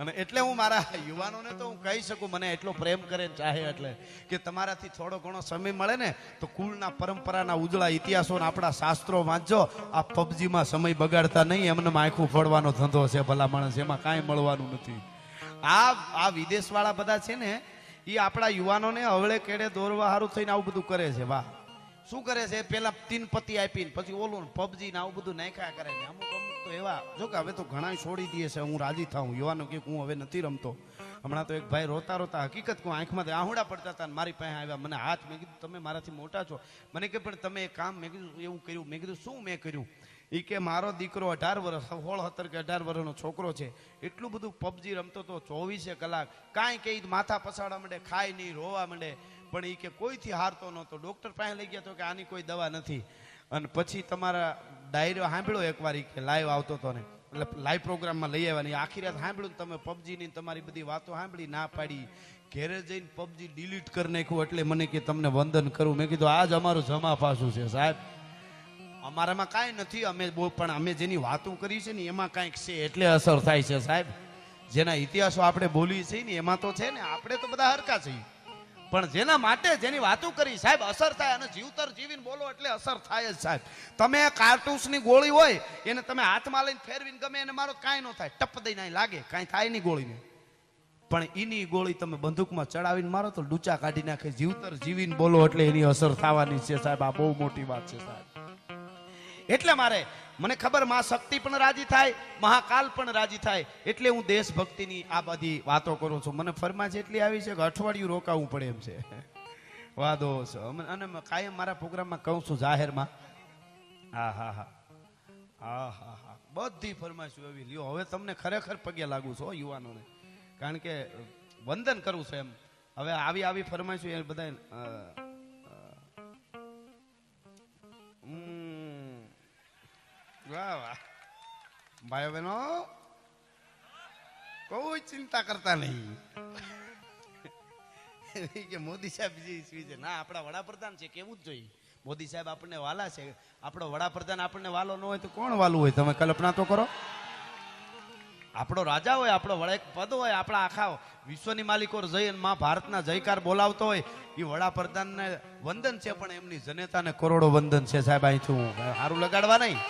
અને એટલે હું મારા યુવાનોને તો હું કહી શકું, મને એટલો પ્રેમ કરે ચાહે એટલે કે તમારાથી થોડો ઘણો સમય મળે ને તો કુળના પરંપરાના ઉજળા ઇતિહાસો ને આપણા શાસ્ત્રો વાંચજો. આ પબજીમાં સમય બગાડતા નહીં, એમને આંખું ફોડવાનો ધંધો છે ભલા માણસ, એમાં કાંઈ મળવાનું નથી. આ વિદેશ વાળા બધા છે ને એ આપણા યુવાનોને હવળે કેડે દોરવા સારું થઈને આવું બધું કરે છે. વાહ, શું કરે છે, પેલા 3 પતિ આપીને પછી ઓલું પબજી ને આવું બધું નાખ્યા કરે ને. અમુક તો એવા જો કે હવે તો ઘણા છોડી દે છે. હું રાજી થાઉં યુવાનો કે હું હવે નથી રમતો. હમણાં તો એક ભાઈ રોતા રોતા હકીકત કહું આંખમાંથી આહુડા પડતા હતા, મારી પાસે આવ્યા, મને હાથ, મેં કીધું તમે મારાથી મોટા છો, મને કે પણ તમે એક કામ, મેં કીધું એવું કર્યું. મેં કીધું શું મેં કર્યું? એ કે મારો દીકરો 18 વર્ષ 16 17 કે 18 વર્ષનો છોકરો છે, એટલું બધું પબજી રમતો તો 24 કલાક કાંઈ કે માથા પસાડવા માંડે, ખાય નહીં, રોવા માંડે. પણ એ કે કોઈથી હારતો નહોતો. ડોક્ટર પાસે લઈ ગયા તો કે આની કોઈ દવા નથી. અને પછી તમારા ડાયરો સાંભળ્યો એકવાર કે લાઈવ આવતો હતો ને, એટલે લાઈવ પ્રોગ્રામમાં લઈ આવવાની. આખી રાત સાંભળ્યું તમે પબજીની તમારી બધી વાતો સાંભળી, ના પાડી, ઘેરે જઈને પબજી ડિલીટ કરી નાખ્યું. એટલે મને કે તમને વંદન કરું. મેં કીધું આજ અમારું જમા પાછું છે સાહેબ. અમારામાં કાંઈ નથી, પણ અમે જેની વાતો કરી છે ને એમાં કાંઈક છે એટલે અસર થાય છે સાહેબ. જેના ઇતિહાસો આપણે બોલીએ છીએ ને એમાં તો છે ને, આપણે તો બધા હરકા છીએ. પણ જેના માટે જેની વાતો કરી સાહેબ અસર થાય. અને જીવતર જીવીને બોલો એટલે અસર થાય જ સાહેબ. તમે કારતૂસની ગોળી હોય એને તમે હાથમાં લઈને ફેરવીને ગમે એને મારો કાંઈ ન થાય, ટપ દઈને લાગે, કાંઈ થાય નહીં ગોળીને. પણ એની ગોળી તમે બંદૂકમાં ચડાવીને મારો તો ડૂચા કાઢી નાખે. જીવતર જીવીને બોલો એટલે એની અસર થવાની છે સાહેબ. આ બહુ મોટી વાત છે સાહેબ. એટલે મને ખબર માં શક્તિ પણ રાજી થાય, મહાકાલ પણ રાજી થાય. એટલે હું દેશભક્તિની આ બધી વાતો કરું છું. મને ફરમાઈશ એટલી આવી છે કે અઠવાડિયું રોકાવું પડે એમ છે. વાદો અને કાયમ મારા પ્રોગ્રામમાં કહું છું જાહેરમાં. હા હા હા હા હા હા બધી ફરમાઈશું એવી લ્યો. હવે તમને ખરેખર પગે લાગુ છો યુવાનોને, કારણ કે વંદન કરું છું એમ. હવે આવી ફરમાઈશું એ બધા વાહ વાહ ભાઈઓ બહેનો, કોઈ ચિંતા કરતા નહીં કે મોદી સાહેબ છે ના આપણા વડાપ્રધાન છે, કેવું જ જોઈએ. મોદી સાહેબ આપણને વાલા છે. આપણો વડાપ્રધાન આપણને વાલો ન હોય તો કોણ વાલું હોય? તમે કલ્પના તો કરો. આપણો રાજા હોય, આપણો વડા પદ હોય, આપણા આખા વિશ્વની માલિકો જઈ માં ભારતના જયકાર બોલાવતો હોય, એ વડાપ્રધાનને વંદન છે. પણ એમની જનતાને કરોડો વંદન છે સાહેબ. અહીંથી હું સારું લગાડવા નહીં,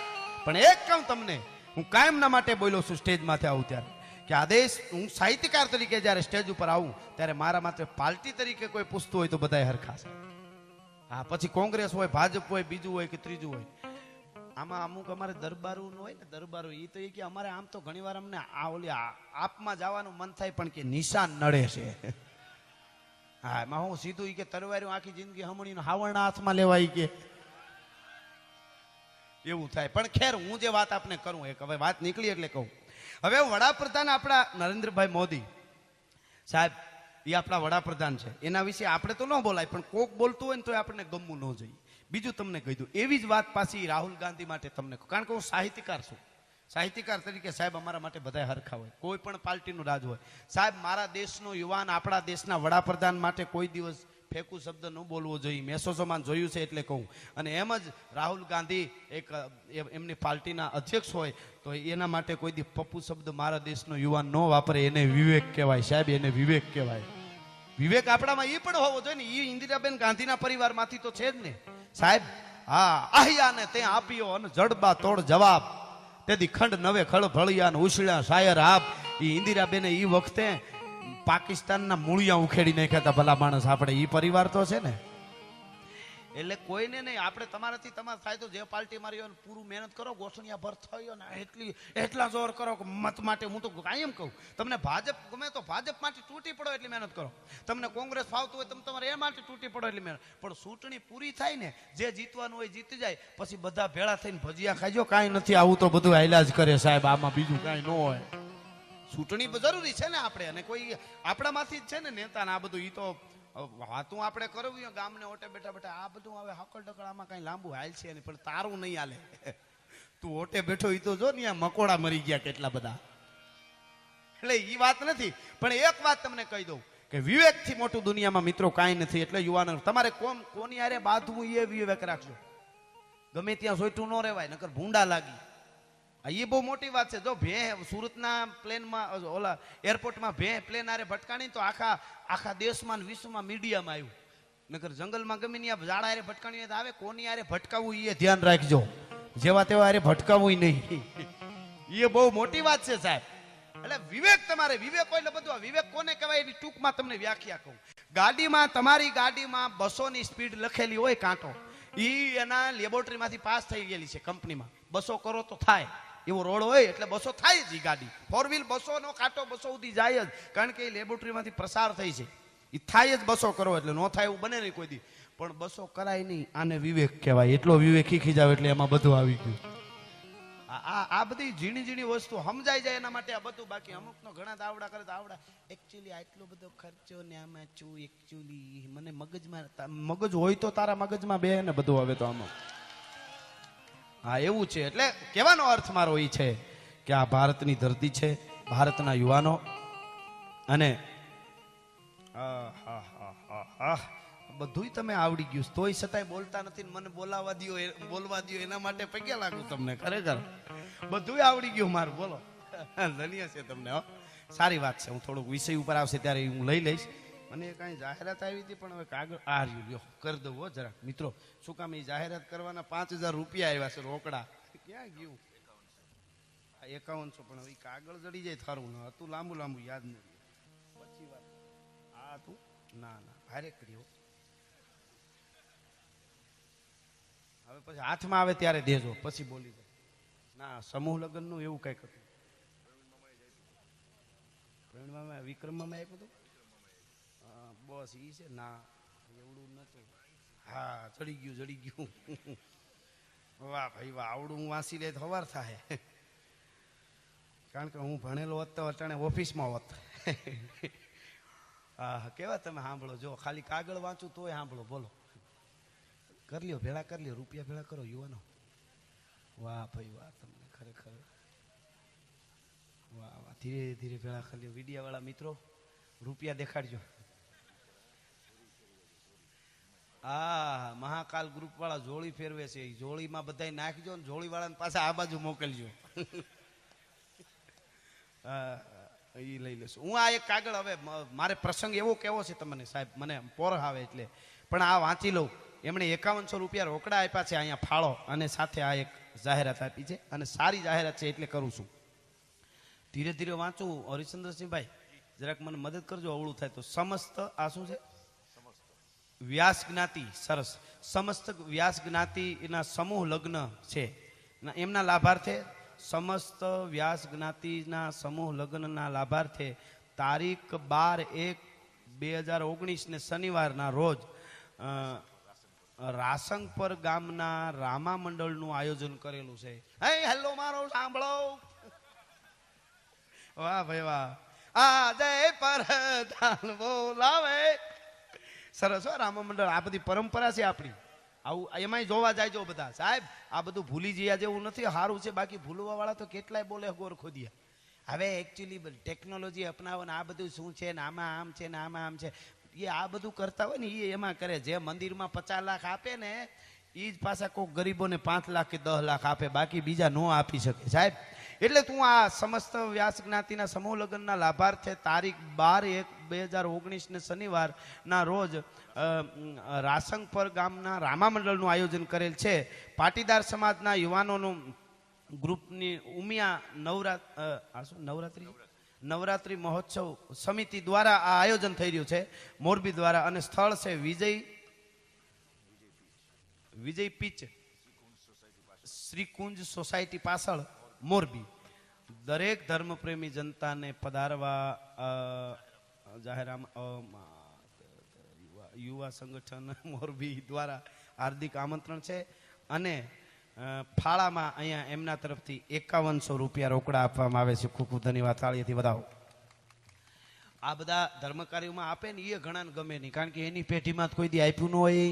પણ એક કહું તમને, હું કાયમના માટે બોલ્યો છું સ્ટેજમાંથી આવું ત્યારે, કે આ દેશ, હું સાહિત્યકાર તરીકે જ્યારે સ્ટેજ ઉપર આવું ત્યારે મારા માત્ર પાર્ટી તરીકે કોઈ પૂછતું હોય તો બધાય હરખા છે. હા, પછી કોંગ્રેસ હોય, ભાજપ હોય, બીજું હોય કે ત્રીજું હોય. આમાં અમુક અમારે દરબારું હોય ને, દરબારો એ તો એ કે અમારે આમ તો ઘણી વાર અમને આપમાં જવાનું મન થાય પણ કે નિશાન નડે છે. હા, એમાં હું સીધું કે તરવાર્યું આખી જિંદગી હમણીને હાવણના હાથમાં લેવાય કે એવું થાય. પણ ખેર હું જે વાત આપને કરું એક હવે વાત નીકળી એટલે કહું. હવે વડાપ્રધાન આપણા નરેન્દ્રભાઈ મોદી સાહેબ એ આપણા વડાપ્રધાન છે, એના વિશે આપણે તો ન બોલાય, પણ કોક બોલતું હોય ને તો આપણને ગમવું ન જોઈએ. બીજું તમને કહી દઉં, એવી જ વાત પાછી રાહુલ ગાંધી માટે તમને કહું, કારણ કે હું સાહિત્યકાર છું. સાહિત્યકાર તરીકે સાહેબ અમારા માટે બધા હરખા હોય, કોઈ પણ પાર્ટીનું રાજ હોય. સાહેબ મારા દેશનો યુવાન આપણા દેશના વડાપ્રધાન માટે કોઈ દિવસ ફેંકું શબ્દ ન બોલવો જોઈએ. મેસોસોમાં જોયું છે એટલે કહું. અને એમ જ રાહુલ ગાંધી એક એમની પાર્ટીના અધ્યક્ષ હોય તો એના માટે કોઈ દી પપ્પુ શબ્દ મારા દેશનો યુવાન ન વાપરે, એને વિવેક કહેવાય સાહેબ, એને વિવેક કહેવાય. વિવેક આપણામાં એ પણ હોવો જોઈએ ને. એ ઇન્દિરાબેન ગાંધીના પરિવારમાંથી તો છે જ ને સાહેબ. હા, આહ્યાને તે આપ્યો અને જડબા તોડ જવાબ, તેથી ખંડ નવે ખળ ભળિયા ઉછળ્યા શાયર આપ. એ ઇન્દિરાબેને એ વખતે પાકિસ્તાનના મૂળિયા ઉખેડી નાખ્યા હતા ભલા માણસ. આપણે એ પરિવાર તો છે ને. એટલે કોઈને નહીં, આપણે તમારાથી તમારે થાય તો જે પાર્ટી મારી હોય પૂરું મહેનત કરો, ગોઠણિયા ભર થયો ને એટલા જોર કરો કે મત માટે. હું તો કાયમ કહું, તમને ભાજપ ગમે તો ભાજપ માટે તૂટી પડો એટલી મહેનત કરો. તમને કોંગ્રેસ ફાવતું હોય તમે તમારે એ માટે તૂટી પડો એટલી મહેનત. પણ ચૂંટણી પૂરી થાય ને, જે જીતવાનું હોય જીતી જાય, પછી બધા ભેળા થઈને ભજીયા ખાઈજો. કાંઈ નથી, આવું તો બધું હાલ્યા જ કરે સાહેબ, આમાં બીજું કાંઈ ન હોય. ચૂંટણી જરૂરી છે ને આપણે, અને કોઈ આપણામાંથી જ છે ને નેતા ને આ બધું. એ તો વાતું આપણે કરવી ગામને ઓટે બેઠા બેઠા આ બધું હવે હકલ ડકલ આમાં કઈ લાંબુ હાલ છે નહીં, પણ તારું નહીં હાલે. તું ઓટે બેઠો એ તો જો ને આ મકોડા મરી ગયા કેટલા બધા. એટલે એ વાત નથી, પણ એક વાત તમને કહી દઉં કે વિવેકથી મોટું દુનિયામાં મિત્રો કાંઈ નથી. એટલે યુવાનો તમારે કોની હારે બાંધવું એ વિવેક રાખજો. ગમે ત્યાં સોઈટું ન રહેવાય, નકર ભૂંડા લાગી. એ બહુ મોટી વાત છે. જો સુરતના પ્લેનમાં ઓલા એરપોર્ટમાં પ્લેન આરે ભટકાણી તો આખા દેશમાં વિશ્વમાં મીડિયામાં આવ્યું. નકર જંગલમાં ગમે ત્યાં ઝાડા આરે ભટકાણી આવે, કોની આરે ભટકાવવું એ ધ્યાન રાખજો. જેવા તેવા આરે ભટકાવવું નહીં. એ બહુ મોટી વાત છે સાહેબ. એટલે વિવેક તમારે વિવેક હોય એટલે બધું. વિવેક કોને કહેવાય એની ટૂંકમાં તમને વ્યાખ્યા કહું. ગાડીમાં તમારી ગાડીમાં 200 ની સ્પીડ લખેલી હોય કાંટો, એ એના લેબોરેટરીમાંથી પાસ થઈ ગયેલી છે કંપનીમાં. 200 કરો તો થાય એવો રોડ હોય એટલે 200 થાય જ. ગાડી 4 વ્હીલ 200 નો કાંટો 200 સુધી જાય જ, કારણ કે એ લેબોરેટરીમાંથી પ્રસાર થઈ છે. એ થાય જ 200 કરો એટલે નો થાય એવું બને નહીં કોઈ દી. પણ 200 કરાય નહીં, આને વિવેક કહેવાય. એટલો વિવેક શીખી જાવ એટલે એમાં બધું આવી ગયું. આ બધી ઝીણી ઝીણી વસ્તુ સમજાઈ જાય એના માટે આ બધું. બાકી અમુક નો ઘણા દાવડા કરે તો આવડા એકચ્યુઅલી આટલો બધો ખર્ચો ને આમાં છું એકચ્યુઅલી મને મગજમાં મગજ હોય તો તારા મગજમાં બે ને બધું. હવે તો આમાં હા એવું છે. એટલે કહેવાનો અર્થ મારો એ છે કે આ ભારતની ધરતી છે, ભારતના યુવાનો. અને બધું તમે આવડી ગયું તોય છતાંય બોલતા નથી. મને બોલવા દો એના માટે પગે લાગુ તમને. ખરેખર બધું આવડી ગયું મારું. બોલો, ધન્ય છે તમને. સારી વાત છે. હું થોડુંક વિષય ઉપર આવશે ત્યારે હું લઈ લઈશ. મને કાંઈ જાહેરાત આવી હતી પણ હવે કાગળ આ રહ્યું કરી દઉં હો જરાક મિત્રો. શું કામ એ જાહેરાત કરવાના 5000 રૂપિયા આવ્યા છે રોકડા. ક્યાં ગયું 5100? પણ હવે કાગળ જડી જાય થારું ન હતું, લાંબુ લાંબુ યાદ નહીં. પછી વાત આ તું ના ભારે કર્યો. હવે પછી હાથમાં આવે ત્યારે દેજો, પછી બોલી જાય. ના સમૂહ લગ્ન નું એવું કઈક હતું. પ્રવીણમાં વિક્રમમાં આપ્યું હતું બસ ઈ છે. ના એવડું નતું. હા જડી ગયું. વાહ ભાઈ વાહ, આવડું હું વાંચી લે સવાર થાય. કારણ કે હું ભણેલો હોત તો અટાણે ઓફિસમાં હોત. હા કેવા તમે સાંભળો. જો ખાલી કાગળ વાંચું તોય સાંભળો. બોલો, કરી લ્યો, ભેળા કરી લ્યો, રૂપિયા ભેળા કરો યુવાનો. વાહ ભાઈ વાહ, તમને ખરેખર વાહ વાહ. ધીરે ધીરે ભેળા કરી લ્યો. વીડિયા વાળા મિત્રો રૂપિયા દેખાડજો. હા મહાકાલ ગ્રુપ વાળા જોડી ફેરવે છે. જોડીમાં બધા નાખજો ને જોડી વાળાને પાછા આ બાજુ મોકલજો. એ લઈ લેશું હું. આ એક કાગળ હવે મારે પ્રસંગ એવો કેવો છે તમને સાહેબ, મને પોર આવે એટલે પણ આ વાંચી લઉં. એમણે 5100 રૂપિયા રોકડા આપ્યા છે અહીંયા ફાળો, અને સાથે આ એક જાહેરાત આપી છે, અને સારી જાહેરાત છે એટલે કરું છું. ધીરે ધીરે વાંચું. હરિચંદ્રસિંહભાઈ જરાક મને મદદ કરજો, અવળું થાય તો. સમસ્ત આ શું છે? વ્યાસ જ્ઞાતિ. સરસ. સમસ્ત વ્યાસ જ્ઞાતિના સમૂહ લગ્ન છે, એમના લાભાર્થે સમસ્ત વ્યાસ જ્ઞાતિના સમૂહ લગ્નના લાભાર્થે તારીખ 12/1/2019 ને શનિવારના રોજ રાસંગપર ગામના રામા મંડળનું આયોજન કરેલું છે. હે હેલો મારો સાંભળો. વાહ ભાઈ વાહ. આ જય પરધાન બોલાવે. સરસ હો રામા મંડળ. આ બધી પરંપરા છે આપણી. આવું એમાંય જોવા જાય જો બધા સાહેબ. આ બધું ભૂલી જયા જેવું નથી. સારું છે. બાકી ભૂલવા વાળા તો કેટલાય બોલે ગોર ખોદિયા. હવે એકચ્યુઅલી ટેકનોલોજી અપનાવો ને આ બધું શું છે ને આમાં આમ છે ને આમાં આમ છે એ આ બધું કરતા હોય ને એ એમાં કરે. જે મંદિરમાં 50 લાખ આપે ને એ જ પાછા કોઈક ગરીબોને 5 લાખ કે 10 લાખ આપે. બાકી બીજા નો આપી શકે સાહેબ. એટલે તું આ સમસ્ત વ્યાસ જ્ઞાતિના સમૂહ લગ્નના લાભાર્થે તારીખ 12/1/2019 ને શનિવારના રોજ રાસંગપર ગામના રામા મંડળનું આયોજન કરેલ છે. પાટીદાર સમાજના યુવાનોનું ગ્રુપની ઉમિયા નવરાત્રી મહોત્સવ સમિતિ દ્વારા આ આયોજન થઈ રહ્યું છે મોરબી દ્વારા. અને સ્થળ છે વિજય પીચ શ્રીકુંજ સોસાયટી પાછળ મોરબી. દરેક ધર્મપ્રેમી જનતાને પધારવા યુવા સંગઠન મોરબી દ્વારા હાર્દિક આમંત્રણ છે. અને ફાળામાં અહીંયા એમના તરફથી 5100 રૂપિયા રોકડા આપવામાં આવે છે. ખૂબ ખૂબ ધન્યવાદ. તાળીથી વધાવો. આ બધા ધર્મકાર્યોમાં આપે ને એ ઘણાને ગમે નહીં. કારણ કે એની પેઢીમાં કોઈ દી આપ્યું ન હોય.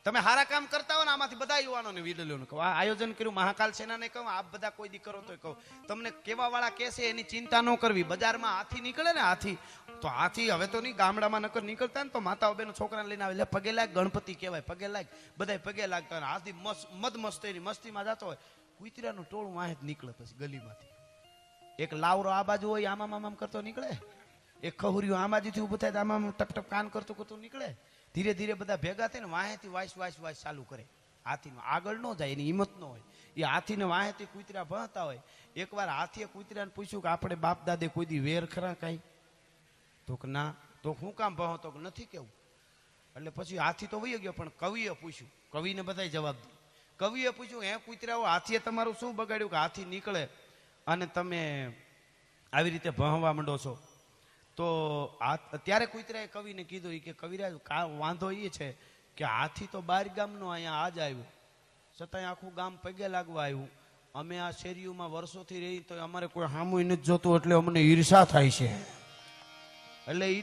તમે સારા કામ કરતા હો ને આમાંથી બધા યુવાનોને વિડલ્યોને કહો. આ આયોજન કર્યું મહાકાલ સેનાને કહું. આપ બધા કોઈ દી કરો તો કહું. તમને કેવા વાળા કહેશે એની ચિંતા ન કરવી. બજારમાં હાથી નીકળે ને હાથી તો હાથી હવે તો નહીં ગામડામાં નકર નીકળતા ને તો માતાઓ બેનો છોકરાને લઈને આવે એટલે પગે લાગ ગણપતિ કહેવાય. પગે લાગ બધા પગે લાગતા હોય. હાથી મદ મસ્તીની મસ્તીમાં જતો હોય. કુતરાનું ટોળું વાહે જ નીકળે પછી ગલીમાંથી. એક લાવરો આ બાજુ હોય આમામ આમામ કરતો નીકળે. એક ખહુરિયું આ બાજુથી ઊભું થાય આમામ ટપ ટપ કાન કરતું કરતું નીકળે. ધીરે ધીરે બધા ભેગા થઈને વાહેથી વાસ ચાલુ કરે. હાથીનો આગળ ન જાય એની હિંમત ન હોય. એ હાથીને વાહેથી કૂતરા ભણતા હોય. એકવાર હાથીએ કૂતરાને પૂછ્યું કે આપણે બાપ દાદે કોઈ દી વેર ખરા કાંઈ? તો કે ના. તો હું કામ ભણો? તો નથી કેવું. એટલે પછી હાથી તો વહી ગયો. પણ કવિએ પૂછ્યું. કવિને બધાય જવાબ દે. કવિએ પૂછ્યું હે કૂતરાઓ હાથીએ તમારું શું બગાડ્યું કે હાથી નીકળે અને તમે આવી રીતે ભણવા માંડો છો? તો ત્યારે કુતરાએ કવિને કીધું કે કવિરાજ વાંધો એ છે કે હાથી તો 12 ગામનો અહીંયા આજ આવ્યો છતાંય આખું ગામ પગે લાગવા આવ્યું. અમે આ શેરીઓમાં વર્ષોથી રહી તો અમારે કોઈ હામું નથી જોતું એટલે અમને ઈર્ષા થાય છે. એટલે એ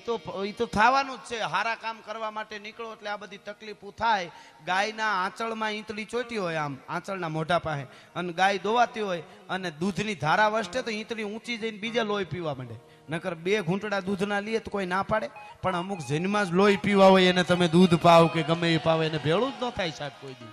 તો થવાનું જ છે. સારા કામ કરવા માટે નીકળો એટલે આ બધી તકલીફો થાય. ગાયના આંચળમાં ઈંતળી ચોટી હોય આમ આંચળના મોઢા પાસે અને ગાય દોવાતી હોય અને દૂધની ધારા વસતે તો ઈંતળી ઊંચી જઈને બીજા લોહી પીવા માંડે. નકર 2 ઘૂંટડા દૂધના લઈએ તો કોઈ ના પાડે. પણ અમુક જન્મમાં જ લોહી પીવા હોય એને તમે દૂધ પાવ કે ગમે એ પાવ એને ભેળું જ ન થાય સાહેબ કોઈ દી.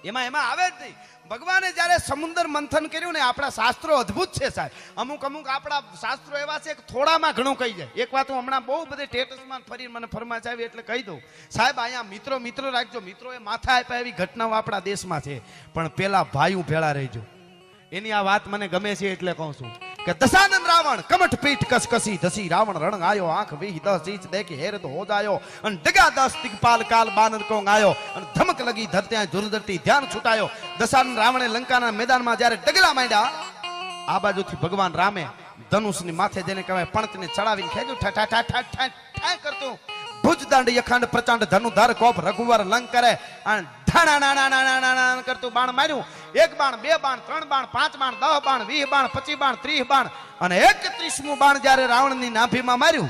એમાં આવે જ નહીં. ભગવાને જયારે સમુદ્ર મંથન કર્યું ને આપણા શાસ્ત્રો અદ્ભુત છે સાહેબ. અમુક આપણા શાસ્ત્રો એવા છે કે થોડામાં ઘણું કહી જાય. એક વાત હું હમણાં બહુ બધી સ્ટેટસમાં ફરી મને ફરમાશ આવી એટલે કહી દઉં સાહેબ. અહીંયા મિત્રો રાખજો. મિત્રોએ માથા આપ્યા એવી ઘટનાઓ આપણા દેશમાં છે. પણ પેલા ભાઈઓ ભેળા રહેજો. એની આ વાત મને ગમે છે એટલે કહું છું કે દશાનંદ રાવણ કમઠ પીઠ કસકસી ધસી રાવણ રણ આયો આંખ વીહ 10 ઇંચ દેખી હેર તો હો જાયો અને ડગા 10 દિગપાલ કાલ બાનર કોંગ આયો અને ધમક લગી ધરત્યા ધુરધરતી ધ્યાન છૂટાયો. દશાનંદ રાવણે લંકાના મેદાનમાં જ્યારે ડગલા માંડ્યા આ બાજુથી ભગવાન રામે ધનુષની માથે જેને કહેવાય પણતને ચડાવીને ખેંચ્યું ઠા ઠા ઠા ઠા ઠા કરતું ભુજદંડ યખંડ પ્રચંડ ધનુધર કોપ રઘુવર લંક કરે અને ઢાણા કરતું બાણ માર્યું. 1 બાણ 2 બાણ 3 બાણ 5 બાણ 10 બાણ 20 બાણ 25 બાણ 30 બાણ અને 31મું બાણ જ્યારે રાવણની નાભીમાં માર્યું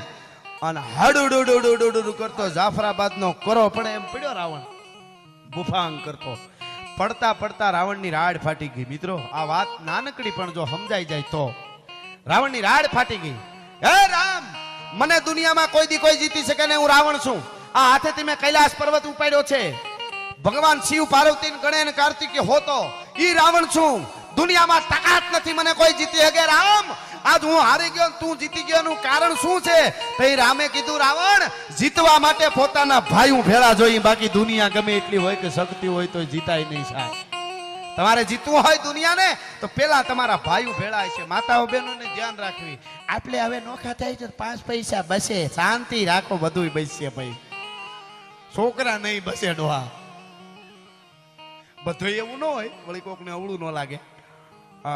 અને હડુડુડુડુડુડુ કરતો જાફરાબાદનો કરો પડે એમ પડ્યો રાવણ. ગુફાંગ કરતો પડતા પડતા રાવણની રાડ ફાટી ગઈ. મિત્રો આ વાત નાનકડી પણ જો સમજાઈ જાય તો રાવણની રાડ ફાટી ગઈ. હે રામ, મને દુનિયામાં કોઈ દી કોઈ જીતી શકે ને હું રાવણ છું. આ હાથેથી મેં કૈલાસ પર્વત ઉપાડ્યો છે. ભગવાન શિવ પાર્વતી ગણેશ કાર્તિકે હોતો ઈ રાવણ છું. દુનિયામાં તાકાત નથી મને કોઈ જીતી શકે. રામ, આજ હું હારી ગયો તું જીતી ગયો નું કારણ શું છે? તો રામે કીધું રાવણ જીતવા માટે પોતાના ભાઈઓ ભેળા જોઈએ. બાકી દુનિયા ગમે એટલી હોય કે શક્તિ હોય તો જીતાય નહીં સાહેબ. તમારે જીતવું હોય દુનિયાને તો પેલા તમારા ભાઈઓ ભેળા છે. માતાઓ બહેનોને ધ્યાન રાખવી. આપણે હવે નોખા થાય તો 5 પૈસા બસે. શાંતિ રાખો, બધું બસશે ભાઈ. છોકરા નહીં બસે ડોહા. બધું એવું ન હોય વળી કોકને અવળું ન લાગે.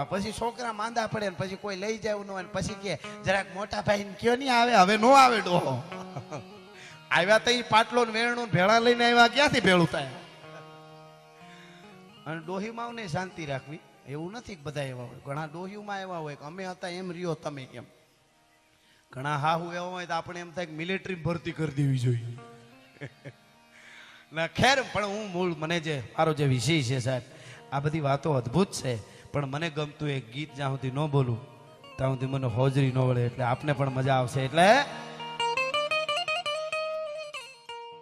પછી છોકરા માંદા પડે ને પછી કોઈ લઈ જાય ન હોય પછી કે જરાક મોટા ભાઈ કયો નહીં આવે. હવે નો આવે ડોહો. આવ્યા તો ઈ પાટલો ને વેણું ને ભેળા લઈને આવ્યા, ક્યાંથી ભેળું થાય? અને ડોહીમાં ને શાંતિ રાખવી એવું નથી કે બધા એવા હોય. ઘણા ડોહીમાં એવા હોય કે અમે હતા એમ રહ્યો તમે એમ. ઘણા હાહુ એવા હોય તો આપણે એમ થાય કે મિલિટરી ભરતી કરી દેવી જોઈએ. ના ખેર, પણ હું મૂળ મને જે મારો જે વિષય છે સાહેબ, આ બધી વાતો અદ્ભુત છે, પણ મને ગમતું એક ગીત જ્યાં સુધી ન બોલું ત્યાં સુધી મને હોજરી ન વળે, એટલે આપને પણ મજા આવશે. એટલે